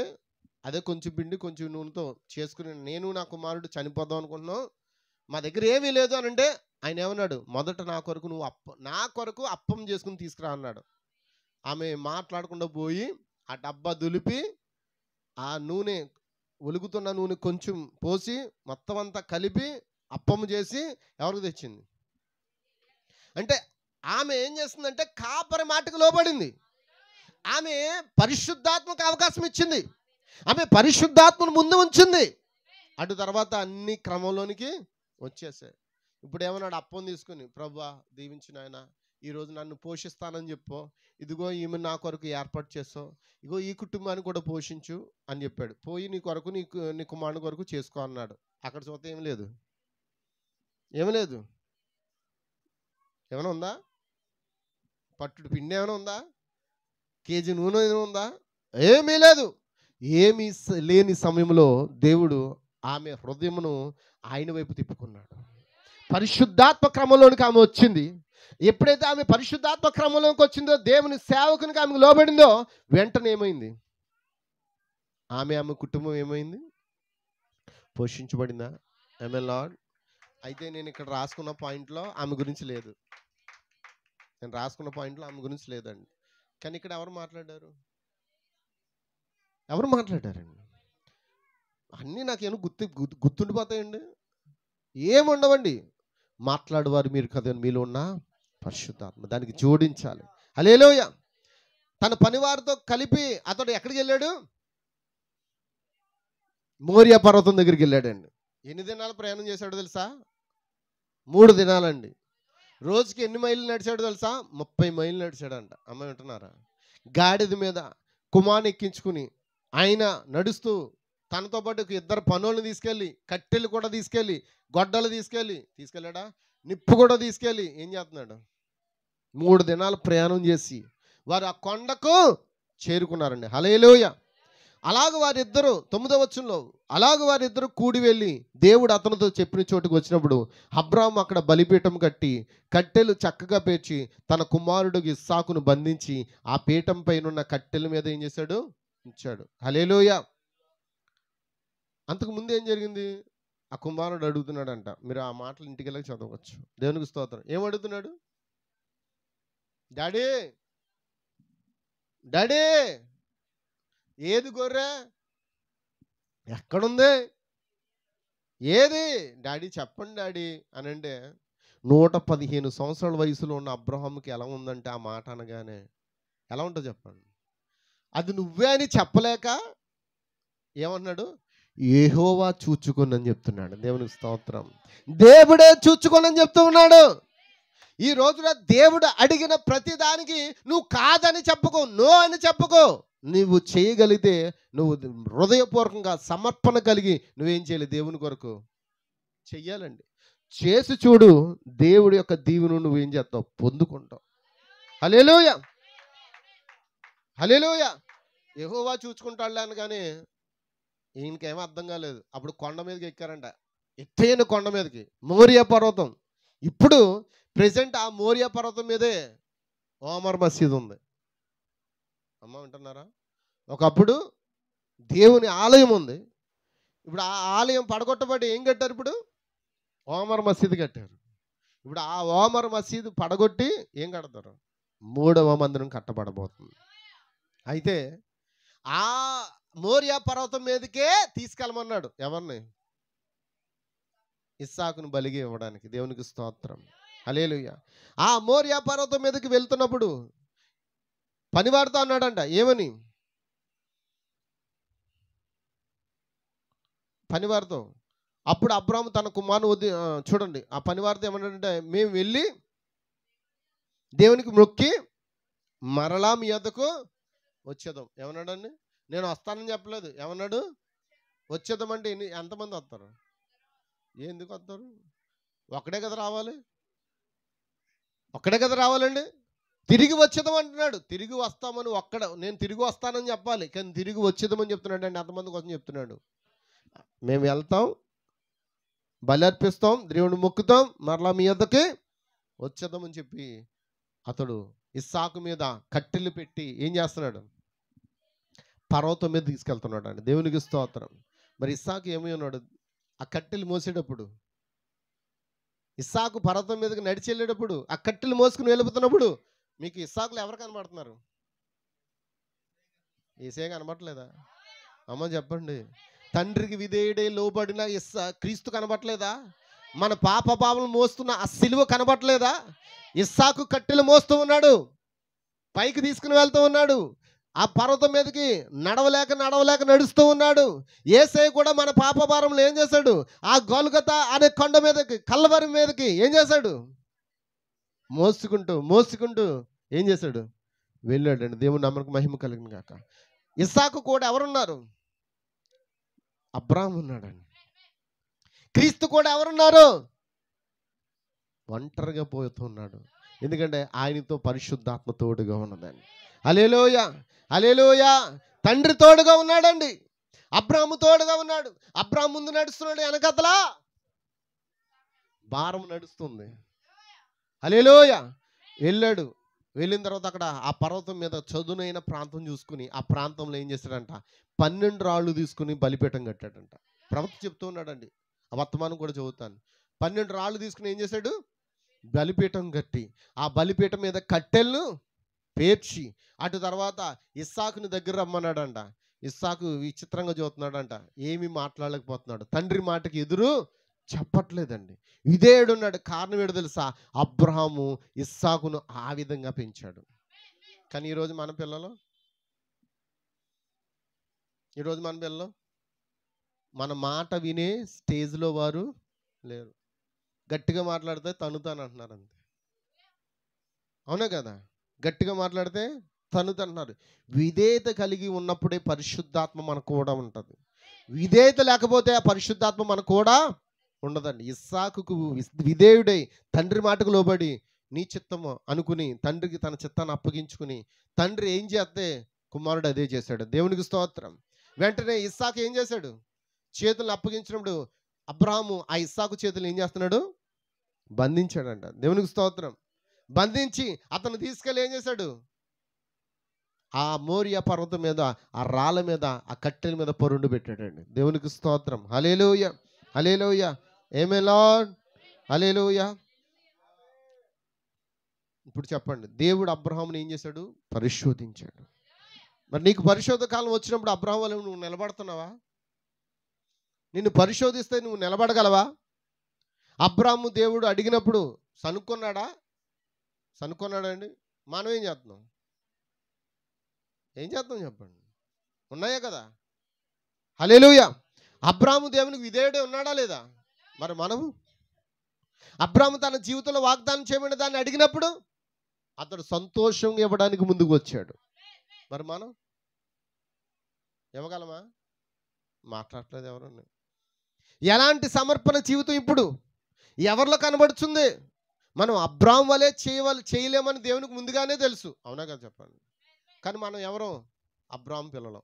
అదే కొంచెం పిండి కొంచెం నూనెతో చేసుకుని నేను నా కుమారుడు చనిపోదాం అనుకుంటున్నాం, మా దగ్గర ఏమీ లేదు అని అంటే ఆయన ఏమన్నాడు? మొదట నా కొరకు అప్పం చేసుకుని తీసుకురా అన్నాడు. ఆమె మాట్లాడకుండా పోయి ఆ డబ్బా దులిపి ఆ నూనె, ఒలుగుతున్న నూనె కొంచెం పోసి మొత్తం అంతా కలిపి అప్పము చేసి ఎవరికి తెచ్చింది? అంటే ఆమె ఏం చేస్తుందంటే కాపరి మాటకు లోబడింది. ఆమె పరిశుద్ధాత్మకు అవకాశం ఇచ్చింది, ఆమె పరిశుద్ధాత్మను ముందు ఉంచింది. అటు తర్వాత అన్ని క్రమంలోనికి వచ్చేసాయి. ఇప్పుడు ఏమన్నాడు? అప్పం తీసుకుని, ప్రభువా దీవించిన ఆయన ఈరోజు నన్ను పోషిస్తానని చెప్పు, ఇదిగో ఈమె నా కొరకు ఏర్పాటు చేసావు, ఇగో ఈ కుటుంబాన్ని కూడా పోషించు అని చెప్పాడు. పోయి నీ కొరకు నీ కుమారుని కొరకు చేసుకో అన్నాడు. అక్కడ చూస్తే ఏం లేదు. ఏమైనా ఉందా? పట్టుడు పిండి ఏమైనా ఉందా? కేజీ నూనె ఏమైనా ఉందా? ఏమీ లేదు. ఏమీ లేని సమయంలో దేవుడు ఆమె హృదయమును ఆయన వైపు తిప్పుకున్నాడు. పరిశుద్ధాత్మ క్రమంలోనికి ఆమె వచ్చింది. ఎప్పుడైతే ఆమె పరిశుద్ధాత్మ క్రమంలోకి వచ్చిందో, దేవుని సేవకునికి ఆమెకు లోబడిందో, వెంటనే ఏమైంది? ఆమె కుటుంబం ఏమైంది? పోషించబడిందా? ఆమేన్ లార్డ్. అయితే నేను ఇక్కడ రాసుకున్న పాయింట్లో ఆమె గురించి లేదు, లేదండి. కానీ ఇక్కడ ఎవరు మాట్లాడారండి? అన్నీ నాకేమో గుర్తుండిపోతాయండి? ఏముండవండి. మాట్లాడేవారు మీరు కదా, మీలో ఉన్న పరిశుద్ధాత్మ, దానికి జోడించాలి. హల్లెలూయా. తన పనివారితో కలిపి అతడు ఎక్కడికి వెళ్ళాడు? మోరియా పర్వతం దగ్గరికి వెళ్ళాడండి. ఎన్ని దినాలు ప్రయాణం చేశాడో తెలుసా? 3 దినాలండి. రోజుకి ఎన్ని మైళ్ళు నడిచాడో తెలుసా? 30 మైళ్ళు నడిచాడంట. అమ్మ వింటున్నారా? గాడిద మీద కుమారుని ఎక్కించుకుని ఆయన నడుస్తూ, తనతో పాటు 2 పనులను తీసుకెళ్ళి, కట్టెలు కూడా తీసుకెళ్ళి, గొడ్డలు తీసుకెళ్ళాడా, నిప్పు కూడా తీసుకెళ్ళి ఏం చేస్తున్నాడు? 3 దినాలు ప్రయాణం చేసి వారు ఆ కొండకు చేరుకున్నారండి. హల్లెలూయా. అలాగ వారిద్దరూ 9వ వచనంలో వారిద్దరూ కూడి వెళ్ళి దేవుడు అతనితో చెప్పిన చోటుకు వచ్చినప్పుడు అబ్రాహాము అక్కడ బలిపీఠం కట్టి కట్టెలు చక్కగా పేర్చి తన కుమారుడు ఇస్సాకును బంధించి ఆ పీఠం పైన ఉన్న కట్టెల మీద ఏం చేశాడు? ఉంచాడు. హల్లెలూయా. అంతకు ముందు ఏం జరిగింది? ఆ కుమారుడు అడుగుతున్నాడంట. మీరు ఆ మాటలు ఇంటికి వెళ్ళి చదవచ్చు. దేవునికి స్తోత్రం. ఏం అడుగుతున్నాడు? డాడీ ఏది గొర్రె ఎక్కడుంది? ఏది డాడీ చెప్పండి డాడీ అని అంటే 115 సంవత్సరాల వయసులో ఉన్న అబ్రహాముకి ఎలా ఉందంటే ఆ మాట అనగానే ఎలా ఉంటుందో చెప్పండి. అది నువ్వే అని చెప్పలేక ఏమన్నాడు? యెహోవా చూచుకొనని చెప్తున్నాడు. దేవునికి స్తోత్రం. దేవుడే చూచుకొనని చెప్తూ ఉన్నాడు. ఈ రోజున దేవుడు అడిగిన ప్రతి దానికి నువ్వు కాదని చెప్పుకో, నో అని చెప్పుకో. నువ్వు చేయగలిగితే నువ్వు హృదయపూర్వకంగా సమర్పణ కలిగి నువ్వేం చేయాలి? దేవుని కొరకు చెయ్యాలండి. చేసి చూడు, దేవుడి యొక్క దీవెను నువ్వేం చేస్తావు? పొందుకుంటావు. హల్లెలూయా, హల్లెలూయా. యెహోవా చూసుకుంటాడులే అని, కానీ ఈయనకేమో అర్థం కాలేదు. అప్పుడు కొండ మీదకి ఎక్కారంట, ఎత్తైన కొండ మీదకి, మోరియా పర్వతం. ఇప్పుడు ప్రెసెంట్ ఆ మోరియా పర్వతం మీదే ఓమర్ మసీద్ ఉంది. అమ్మ వింటున్నారా? ఒకప్పుడు దేవుని ఆలయం ఉంది. ఇప్పుడు ఆ ఆలయం పడగొట్టబడి ఏం కట్టారు? ఇప్పుడు ఓమర్ మసీద్ కట్టారు. ఇప్పుడు ఆ ఓమర్ మసీద్ పడగొట్టి ఏం కడతారు? 3వ మందిరం కట్టబడబోతుంది. అయితే ఆ మోరియా పర్వతం మీదకే తీసుకెళ్ళమన్నాడు. ఎవరిని? ఇస్సాకును బలిగా ఇవ్వడానికి. దేవునికి స్తోత్రం, హల్లెలూయా. ఆ మోరియా పర్వతం మీదకి వెళ్తున్నప్పుడు పనివాడితో అన్నాడంట. ఏమని? పనివారితో. అప్పుడు అబ్రాము తన కుమారుని చూడండి, ఆ పనివారితో ఏమన్నాడంటే, మేము వెళ్ళి దేవునికి మొక్కి మరలా మీ వద్దకు వచ్చేద్దాం. ఏమన్నాడండి? నేను వస్తానని చెప్పలేదు. ఏమన్నాడు? వచ్చేద్దామంటే ఎంతమంది వస్తారు? ఎందుకు వస్తారు? ఒక్కడే కదా రావాలి, ఒక్కడే కదా రావాలండి. తిరిగి వచ్చేద్దాం అంటున్నాడు. తిరిగి వస్తామని నేను తిరిగి వస్తానని చెప్పాలి, కానీ తిరిగి వచ్చేద్దామని చెప్తున్నాడు అండి. అంతమంది కోసం చెప్తున్నాడు. మేము వెళ్తాం, బలి అర్పిస్తాం, దేవుని మొక్కుతాం, మరలా మీ వద్దకి వచ్చేద్దామని చెప్పి అతడు ఇస్సాకు మీద కట్టెలు పెట్టి ఏం చేస్తున్నాడు? పర్వతం మీద తీసుకెళ్తున్నాడు అండి. దేవునికి స్తోత్రం. మరి ఇస్సాకు ఏమై ఉన్నాడు? ఆ కట్టెలు మోసేటప్పుడు, ఇస్సాకు పర్వతం మీదకి నడిచి వెళ్ళేటప్పుడు, ఆ కట్టెలు మోసుకుని వెళ్ళిపోతున్నప్పుడు మీకు ఇస్సాకులు ఎవరు కనబడుతున్నారు? ఏసే కనబడట్లేదా? అమ్మ చెప్పండి. తండ్రికి విధేయుడై లోబడిన క్రీస్తు కనబడట్లేదా? మన పాప పాపలు మోస్తున్న ఆ సిలువ కనబడట్లేదా? ఇస్సాకు కట్టెలు మోస్తూ ఉన్నాడు, పైకి తీసుకుని వెళ్తూ ఉన్నాడు. ఆ పర్వతం మీదకి నడవలేక నడుస్తూ ఉన్నాడు. యేసయ్య కూడా మన పాప భారంలో ఏం చేశాడు? ఆ గొల్గొతా అనే కొండ మీదకి, కల్వరి మీదకి ఏం చేశాడు? మోసుకుంటూ ఏం చేశాడు? వెళ్ళాడండి. దేవుని నామమునకు మహిమ కలిగిన గాక. ఇస్సాకు కూడా ఎవరున్నారు? అబ్రాహాము ఉన్నాడండి. క్రీస్తు కూడా ఎవరున్నారు? ఒంటరిగా పోతున్నాడు. ఎందుకంటే ఆయనతో పరిశుద్ధాత్మ తోడుగా ఉన్నదండి. హల్లెలూయా, హల్లెలూయా. తండ్రి తోడుగా ఉన్నాడండి. అబ్రాహాము తోడుగా ఉన్నాడు. అబ్రాహాము ముందు నడుస్తున్నాడు, వెనకతలా భారం నడుస్తుంది. హల్లెలూయా. వెళ్ళాడు. వెళ్ళిన తర్వాత అక్కడ ఆ పర్వతం మీద చదునైన ప్రాంతం చూసుకుని ఆ ప్రాంతంలో ఏం చేశాడంట? 12 రాళ్ళు తీసుకుని బలిపీఠం కట్టాడంట. ప్రవక్త చెప్తూ ఉన్నాడండి. ఆ వర్తమానం కూడా చదువుతాను. 12 రాళ్ళు తీసుకుని ఏం చేశాడు? బలిపీఠం కట్టి ఆ బలిపీఠం మీద కట్టెలను పేర్చి అటు తర్వాత ఇస్సాకుని దగ్గర రమ్మన్నాడంట. ఇస్సాకు విచిత్రంగా చూస్తున్నాడంట, ఏమీ మాట్లాడలేకపోతున్నాడు. తండ్రి మాటకి ఎదురు చెప్పట్లేదండి. విధేయుడు ఉన్నాడు. కారణం ఏంటో తెలుసా? అబ్రాహాము ఇస్సాకును ఆ విధంగా పెంచాడు. కానీ ఈరోజు మన పిల్లలు మన మాట వినే స్టేజ్లో వారు లేరు. గట్టిగా మాట్లాడితే తనుతాను అంటున్నారు అంతే. అవునా కదా? గట్టిగా మాట్లాడితే తనుతంటున్నారు. విధేయత కలిగి ఉన్నప్పుడే పరిశుద్ధాత్మ మనకు కూడా ఉంటుంది. విధేయత లేకపోతే ఆ పరిశుద్ధాత్మ మనకు కూడా ఉండదండి. ఇస్సాకుకు విధేయుడై తండ్రి మాటకు లోబడి నీ చిత్తము అనుకుని తండ్రికి తన చిత్తాన్ని అప్పగించుకుని తండ్రి ఏం చేస్తే కుమారుడు అదే చేశాడు. దేవునికి స్తోత్రం. వెంటనే ఇస్సాకు ఏం చేశాడు? చేతులను అప్పగించినప్పుడు అబ్రాహాము ఆ ఇస్సాకు చేతులు ఏం చేస్తున్నాడు? బంధించాడంట. దేవునికి స్తోత్రం. బంధించి అతను తీసుకెళ్ళి ఏం చేశాడు? ఆ మోరియా పర్వతం మీద, ఆ రాళ్ళ మీద, ఆ కట్టెల మీద పొరుండు పెట్టాడండి. దేవునికి స్తోత్రం. హల్లెలూయా, హల్లెలూయా. ఆమేన్ లార్డ్, హల్లెలూయా. ఇప్పుడు చెప్పండి, దేవుడు అబ్రహాముని ఏం చేశాడు? పరిశోధించాడు. మరి నీకు పరిశోధ కాలం వచ్చినప్పుడు అబ్రహాము వలె నువ్వు నిలబడుతున్నావా? నిన్ను పరిశోధిస్తే నువ్వు నిలబడగలవా? అబ్రహాము దేవుడు అడిగినప్పుడు సనుక్కున్నాడా? సనుక్కున్నాడండి. మనం ఏం చేస్తున్నాం చెప్పండి? ఉన్నాయా కదా? హల్లెలూయా. అబ్రహాము దేవునికి విధేయుడే ఉన్నాడా లేదా? మరి మనము అబ్రాము తన జీవితంలో వాగ్దానం చేయమని దాన్ని అడిగినప్పుడు అతడు సంతోషంగా ఇవ్వడానికి ముందుకు వచ్చాడు. మరి మనం ఇవ్వగలమా? మాట్లాడలేదు ఎవరు. ఎలాంటి సమర్పణ జీవితం ఇప్పుడు ఎవరిలో కనబడుతుంది? మనం అబ్రాము వలె చేయలేమని దేవునికి ముందుగానే తెలుసు, అవునా కదా చెప్పండి. కానీ మనం ఎవరు? అబ్రాము పిల్లలం.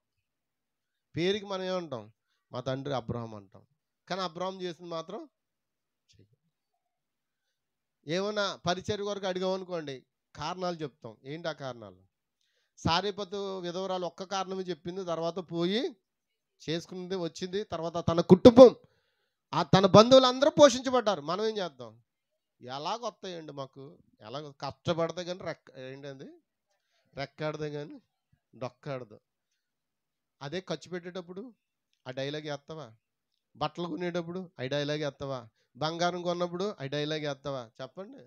పేరుకి మనం ఏమంటాం? మా తండ్రి అబ్రాము అంటాం. కానీ అబ్రాము చేసింది మాత్రం ఏమన్నా పరిచర్య వరకు అడిగామనుకోండి, కారణాలు చెప్తాం. ఏంటి ఆ కారణాలు? సారేపతు విధవరాలు ఒక్క కారణమే చెప్పింది, తర్వాత పోయి చేసుకున్నది వచ్చింది. తర్వాత తన కుటుంబం తన బంధువులు అందరూ పోషించబడ్డారు. మనం ఏం చేద్దాం? ఎలాగొస్తాయండి మాకు, ఎలాగ కష్టపడతా కానీ ఏంటంది రెక్కాడదే కానీ డొక్కాడదు. అదే ఖర్చు పెట్టేటప్పుడు ఆ డైలాగ్ వేస్తావా? బట్టలు కొనేటప్పుడు ఆ డైలాగ్ వేస్తావా? బంగారం కొన్నప్పుడు ఆ డైలాగ్ వేస్తావా? చెప్పండి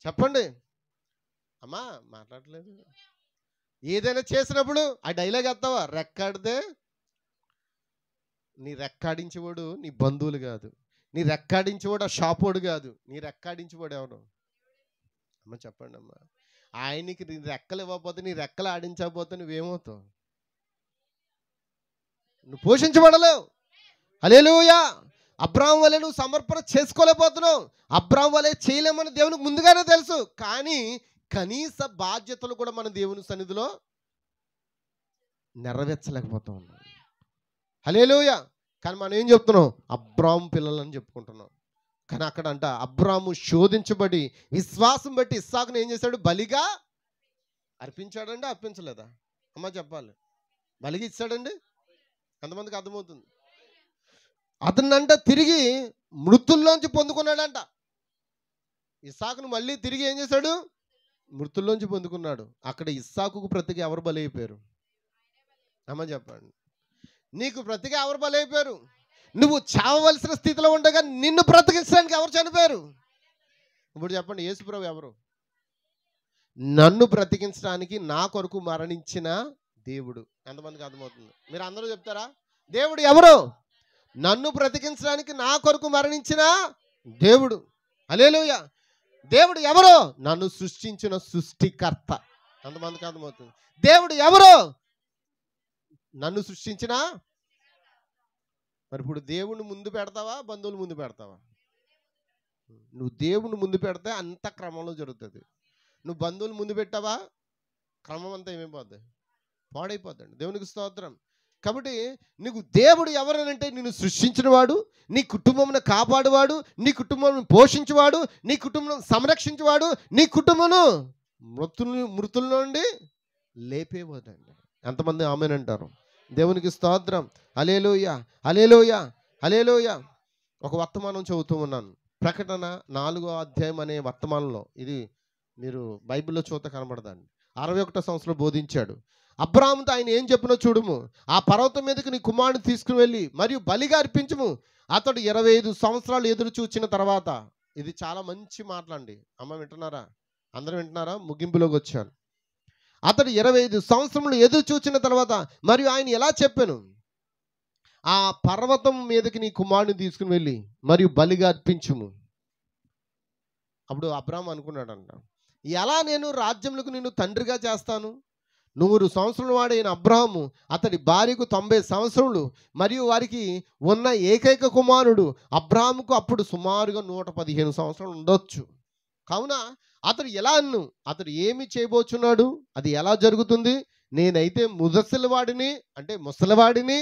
చెప్పండి అమ్మా, మాట్లాడలేదు. ఏదైనా చేసినప్పుడు ఆ డైలాగ్ వేస్తావా? రెక్కాడితే నీ రెక్కాడించేవాడు నీ బంధువులు కాదు, నీ రెక్కాడించేవాడు ఆ షాపోడు కాదు, నీ రెక్కాడించేవాడు ఎవరు? అమ్మ చెప్పండి అమ్మా. ఆయనకి నీ రెక్కలు ఇవ్వకపోతే, నీ రెక్కలు ఆడించకపోతే నువ్వేమవుతావు? నువ్వు పోషించబడలేవు. హల్లెలూయా. అబ్రాము వలె నువ్వు సమర్పణ చేసుకోలేకపోతున్నావు. అబ్రాము వలె చేయలేమని దేవునికి ముందుగానే తెలుసు. కానీ కనీస బాధ్యతలు కూడా మన దేవుని సన్నిధిలో నెరవేర్చలేకపోతా ఉన్నాం. హల్లెలూయా. కానీ మనం ఏం చెప్తున్నాం? అబ్రాము పిల్లలని చెప్పుకుంటున్నాం. కానీ అక్కడ అంట అబ్రాము శోధించబడి విశ్వాసం బట్టి ఇస్సాకును ఏం చేశాడు? బలిగా అర్పించాడండి, అర్పించలేదా? అమ్మ చెప్పాలి. బలిగా ఇచ్చాడండి. ఎంతమందికి అర్థమవుతుంది? అతనంట తిరిగి మృతుల్లోంచి పొందుకున్నాడంట. ఇస్సాకును మళ్ళీ తిరిగి ఏం చేశాడు? మృతుల్లోంచి పొందుకున్నాడు. అక్కడ ఇస్సాకుకు ప్రతిగా ఎవరు బలి అయిపోయారు? అమ్మ చెప్పండి. నీకు ప్రతిగా ఎవరు బలి అయిపోయారు? నువ్వు చావవలసిన స్థితిలో ఉండగా నిన్ను బ్రతికించడానికి ఎవరు చనిపోయారు? ఇప్పుడు చెప్పండి, యేసుప్రభు ఎవరు? నన్ను బ్రతికించడానికి నా కొరకు మరణించిన దేవుడు. ఎంతమందికి అర్థమవుతుంది? మీరు అందరూ చెప్తారా? దేవుడు ఎవరు? నన్ను బ్రతికించడానికి నా కొరకు మరణించిన దేవుడు. హల్లెలూయా. దేవుడు ఎవరు? నన్ను సృష్టించిన సృష్టికర్త. ఎంతమందికి అర్థమవుతుంది? దేవుడు ఎవరు? నన్ను సృష్టించిన. మరి ఇప్పుడు దేవుని ముందు పెడతావా, బంధువుల ముందు పెడతావా? నువ్వు దేవుని ముందు పెడితే అంత క్రమంలో జరుగుతుంది. నువ్వు బంధువులు ముందు పెట్టావా, క్రమం అంతా ఏమైపోద్ది? పాడైపోద్దండి. దేవునికి స్తోత్రం. కాబట్టి నీకు దేవుడు ఎవరనంటే నిన్ను సృష్టించినవాడు, నీ కుటుంబంను కాపాడువాడు, నీ కుటుంబం పోషించేవాడు, నీ కుటుంబం సంరక్షించేవాడు, నీ కుటుంబను మృతుల నుండి లేపేవాడండి. ఎంతమంది ఆమేనంటారు? దేవునికి స్తోత్రం. హల్లెలూయా, హల్లెలూయా, హల్లెలూయా. ఒక వర్తమానం చదువుతూ ఉన్నాను. ప్రకటన 4వ అధ్యాయం అనే వర్తమానంలో, ఇది మీరు బైబిల్లో చూత కనబడదండి. 61వ సంవత్సరంలో బోధించాడు. అబ్రాహాముతో ఆయన ఏం చెప్పినో చూడుము. ఆ పర్వతం మీదకి నీ కుమారుని తీసుకుని వెళ్ళి మరియు బలిగా అర్పించుము. అతడు 25 సంవత్సరాలు ఎదురు చూచిన తర్వాత, ఇది చాలా మంచి మాటలండి. అమ్మ వింటున్నారా? అందరూ వింటున్నారా? ముగింపులోకి వచ్చాను. అతడు 25 సంవత్సరములు ఎదురు చూచిన తర్వాత మరియు ఆయన ఎలా చెప్పాను? ఆ పర్వతం మీదకి నీ కుమారుని తీసుకుని వెళ్ళి మరియు బలిగా అర్పించుము. అప్పుడు అబ్రాహాము అనుకున్నాడంట, ఎలా నేను రాజ్యములకు నిన్ను తండ్రిగా చేస్తాను? 100 సంవత్సరాల వాడైన అబ్రాహాము అతడి భార్యకు 90 సంవత్సరములు మరియు వారికి ఉన్న ఏకైక కుమారుడు. అబ్రాహాముకు అప్పుడు సుమారుగా 115 సంవత్సరాలు ఉండొచ్చు. కావున అతడు ఎలా అన్ను? అతడు ఏమి చేయబోచున్నాడు? అది ఎలా జరుగుతుంది? నేనైతే ముసలివాడిని, అంటే ముసలివాడిని,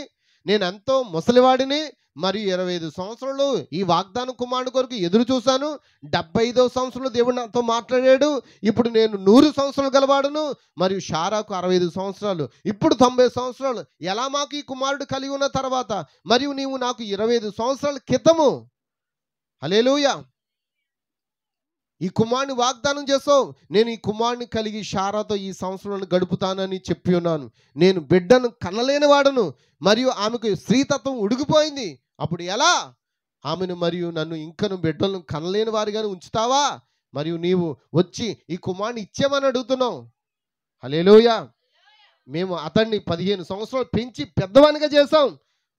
నేనెంతో ముసలివాడిని మరియు 25 సంవత్సరాలు ఈ వాగ్దాన కుమారుడు కొరకు ఎదురు చూశాను. 75వ సంవత్సరంలో దేవుడు నాతో మాట్లాడాడు. ఇప్పుడు నేను 100 సంవత్సరాలు గలవాడును మరియు షారాకు 65 సంవత్సరాలు, ఇప్పుడు 90 సంవత్సరాలు. ఎలా మాకు ఈ కుమారుడు కలిగి ఉన్న తర్వాత మరియు నీవు నాకు 25 సంవత్సరాల క్రితము, హల్లెలూయా, ఈ కుమారుని వాగ్దానం చేసావు. నేను ఈ కుమారుని కలిగి షారాతో ఈ సంవత్సరాలను గడుపుతానని చెప్పి ఉన్నాను. నేను బిడ్డను కనలేని వాడను మరియు ఆమెకు స్త్రీతత్వం ఉడిగిపోయింది. అప్పుడు ఎలా? ఆమెను మరియు నన్ను ఇంకను బిడ్డలను కనలేని వారిగానే ఉంచుతావా? మరియు నీవు వచ్చి ఈ కుమారుని ఇచ్చేమని అడుగుతున్నావు. హల్లెలూయా. మేము అతన్ని 15 సంవత్సరాలు పెంచి పెద్దవానిగా చేసాం.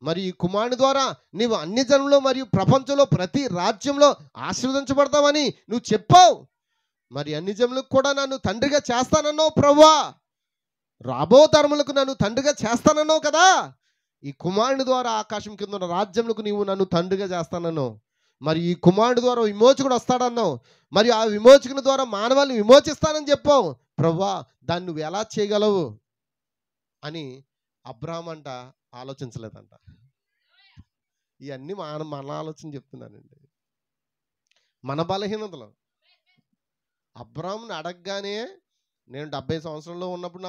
మరి ఈ కుమారుని ద్వారా నీవు అన్ని జనంలో మరియు ప్రపంచంలో ప్రతి రాజ్యంలో ఆశీర్వదించబడతావని నువ్వు చెప్పావు. మరి అన్ని జనులకు కూడా నన్ను తండ్రిగా చేస్తానన్నావు ప్రభువా. రాబో తరములకు నన్ను తండ్రిగా చేస్తానన్నావు కదా. ఈ కుమారుని ద్వారా ఆకాశం కింద ఉన్న రాజ్యములకు నీవు నన్ను తండ్రిగా చేస్తానన్నావు. మరి ఈ కుమారుడి ద్వారా విమోచకుడు వస్తాడన్నావు. మరి ఆ విమోచకుని ద్వారా మానవాళిని విమోచిస్తానని చెప్పావు ప్రభువా. దాన్ని నువ్వు ఎలా చేయగలవు అని అబ్రహాం అంట ఆలోచించలేదంట. ఇవన్నీ మన ఆలోచన చెప్తున్నానండి, మన బలహీనతలు. అబ్రహాంని అడగగానే నేను 70 సంవత్సరంలో ఉన్నప్పుడు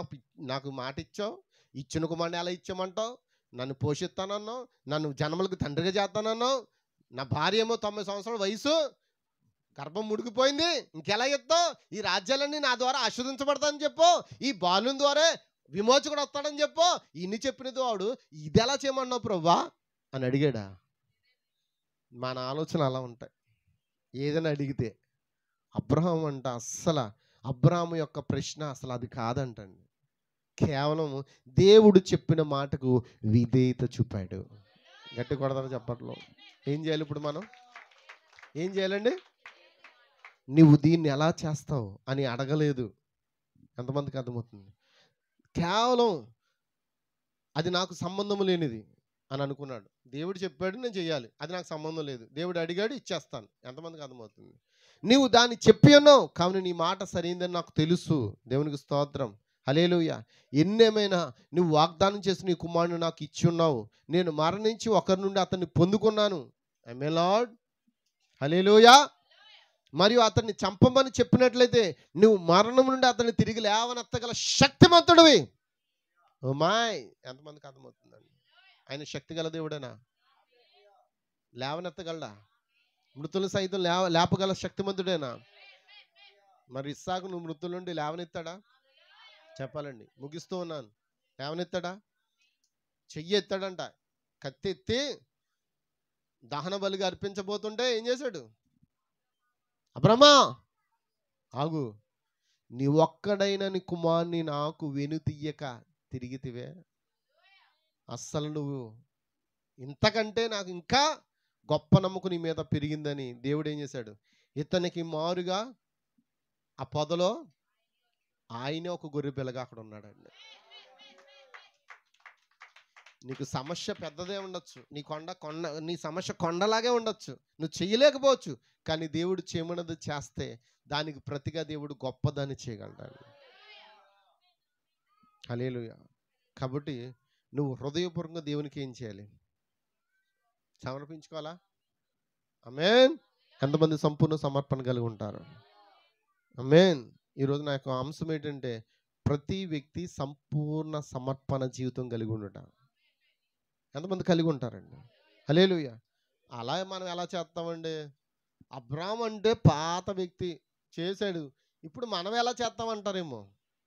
నాకు మాట ఇచ్చావు, ఇచ్చిన కుమారుని ఎలా ఇచ్చామంటావు, నన్ను పోషిస్తానన్నావు, నన్ను జన్మలకు తండ్రిగా చేస్తానన్నావు, నా భార్య ఏమో 90 సంవత్సరాల వయసు, గర్భం ముడికిపోయింది, ఇంకెలా ఇస్తావు, ఈ రాజ్యాలన్నీ నా ద్వారా ఆస్వాదించబడతానని చెప్పు, ఈ బాలుని ద్వారా విమోచకుడు వస్తాడని చెప్పు. ఇన్ని చెప్పినది వాడు ఇది ఎలా చేయమన్నావు ప్రభువా అని అడిగాడా? మన ఆలోచన అలా ఉంటాయి ఏదైనా అడిగితే. అబ్రహాం అంట అస్సలు అబ్రహాము యొక్క ప్రశ్న అసలు అది కాదంటండి. కేవలం దేవుడు చెప్పిన మాటకు విధేయత చూపాడు. గట్టి కొడతాను చెప్పట్లో. ఏం చేయాలి ఇప్పుడు మనం? ఏం చేయాలండి? నువ్వు దీన్ని ఎలా చేస్తావు అని అడగలేదు. ఎంతమందికి అర్థమవుతుంది? కేవలం అది నాకు సంబంధం లేనిది అని అనుకున్నాడు. దేవుడు చెప్పాడు నేను చెయ్యాలి, అది నాకు సంబంధం లేదు. దేవుడు అడిగాడు ఇచ్చేస్తాను. ఎంతమందికి అర్థమవుతుంది? నీవు దాన్ని చెప్పి ఉన్నావు కావున నీ మాట సరైందని నాకు తెలుసు. దేవునికి స్తోత్రం, హల్లెలూయా. ఎన్నేమైనా నువ్వు వాగ్దానం చేసి నీ కుమారుని నాకు ఇచ్చి ఉన్నావు. నేను మరణించి ఒకరి నుండి అతన్ని పొందుకున్నాను. ఆమేన్ లార్డ్, హల్లెలూయా. మరియు అతన్ని చంపమని చెప్పినట్లయితే నువ్వు మరణం నుండి అతన్ని తిరిగి లేవనెత్తగల శక్తిమంతుడివి. ఓ మాయ్, ఎంతమందికి అర్థమవుతుందండి? ఆయన శక్తి గల దేవుడేనా? లేవనెత్తగలడా? మృతులు సైతం లేపగల శక్తిమంతుడేనా? మరి ఇస్సాకు నువ్వు మృతుల నుండి లేవనెత్తాడా? చెప్పాలండి, ముగిస్తూ ఉన్నాను. లేవనెత్తాడా? చెయ్యి ఎత్తాడంట. కత్తి ఎత్తి దహన బలిగా అర్పించబోతుంటే ఏం చేశాడు? అబ్రహ్మా ఆగు, నీ ఒక్కడైన నీ కుమారుని నాకు వెనుతీయక తిరిగితివే. అస్సలు నువ్వు ఇంతకంటే నాకు ఇంకా గొప్ప నమ్మకం నీ మీద పెరిగిందని దేవుడు ఏం చేశాడు? ఇతనికి మారుగా ఆ పొదలో ఆయనే ఒక గొర్రె పిల్లగా అక్కడ ఉన్నాడండి. నీకు సమస్య పెద్దదే ఉండొచ్చు, నీ సమస్య కొండలాగే ఉండొచ్చు, నువ్వు చేయలేకపోవచ్చు. కానీ దేవుడు చేయమన్నది చేస్తే దానికి ప్రతిగా దేవుడు గొప్పదాన్ని చేయగలడు. హల్లెలూయా. కాబట్టి నువ్వు హృదయపూర్వకంగా దేవునికి ఏం చేయాలి? సమర్పించుకోవాలా? ఆమేన్. ఎంతమంది సంపూర్ణ సమర్పణ కలిగి ఉంటారు? ఆమేన్. ఈరోజు నా యొక్క అంశం ఏంటంటే ప్రతి వ్యక్తి సంపూర్ణ సమర్పణ జీవితం కలిగి ఉండటం. ఎంతమంది కలిగి ఉంటారండి? హల్లెలూయా. అలా మనం ఎలా చేస్తామండి? అబ్రాహాం అంటే పాత వ్యక్తి చేశాడు, ఇప్పుడు మనం ఎలా చేస్తామంటారేమో.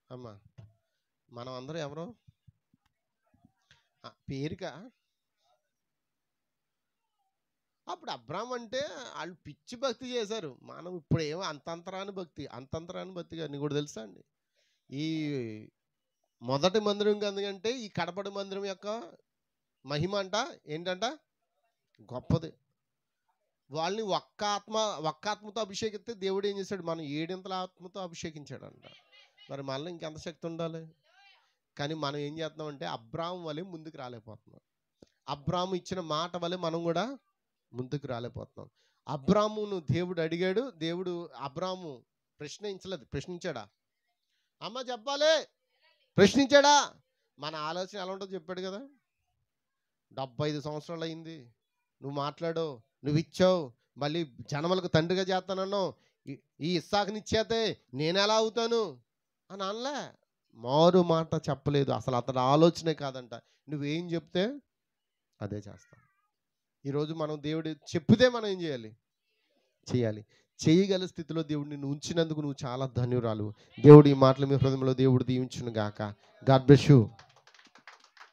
అమ్మా మనం అందరం ఎవరు? పేరుక. అప్పుడు అబ్రాహాం అంటే వాళ్ళు పిచ్చి భక్తి చేశారు. మనం ఇప్పుడు ఏమో అంతంతరాని భక్తి అని కూడా తెలుసా అండి? ఈ మొదటి మందిరం కంటే ఈ కడపడి మందిరం యొక్క మహిమ అంట ఏంటంట? గొప్పది. వాళ్ళని ఒక్క ఆత్మతో అభిషేకిస్తే దేవుడు ఏం చేశాడు? మనం 7 ఆత్మతో అభిషేకించాడంట. మరి మనలో ఇంకెంత శక్తి ఉండాలి? కానీ మనం ఏం చేస్తున్నామంటే అబ్రాహాం వలె ముందుకు రాలేకపోతున్నాం. అబ్రాహాం ఇచ్చిన మాట వలె మనం కూడా ముందుకు రాలేకపోతున్నాం. అబ్రాహామును దేవుడు అడిగాడు, దేవుడు అబ్రాహాము ప్రశ్నించాడా? అమ్మ చెప్పాలి, ప్రశ్నించాడా? మన ఆలోచన ఎలా ఉంటుందో చెప్పాడు కదా. 75 సంవత్సరాలు అయింది, నువ్వు మాట్లాడు, నువ్వు ఇచ్చావు, మళ్ళీ జనములకు తండ్రిగా చేస్తానన్నావు, ఈ ఇస్సాకుని ఇచ్చేతే నేను ఎలా అవుతాను అని అనలే. మారు మాట చెప్పలేదు. అసలు అతని ఆలోచనే కాదంట. నువ్వేం చెప్తే అదే చేస్తాం. ఈరోజు మనం దేవుడు చెప్పితే మనం ఏం చేయాలి? చేయగల స్థితిలో దేవుడిని నువ్వు ఉంచినందుకు నువ్వు చాలా ధన్యురాలు. దేవుడు ఈ మాటలు మీ హృదయంలో దేవుడు దీవించును గాక. God bless you.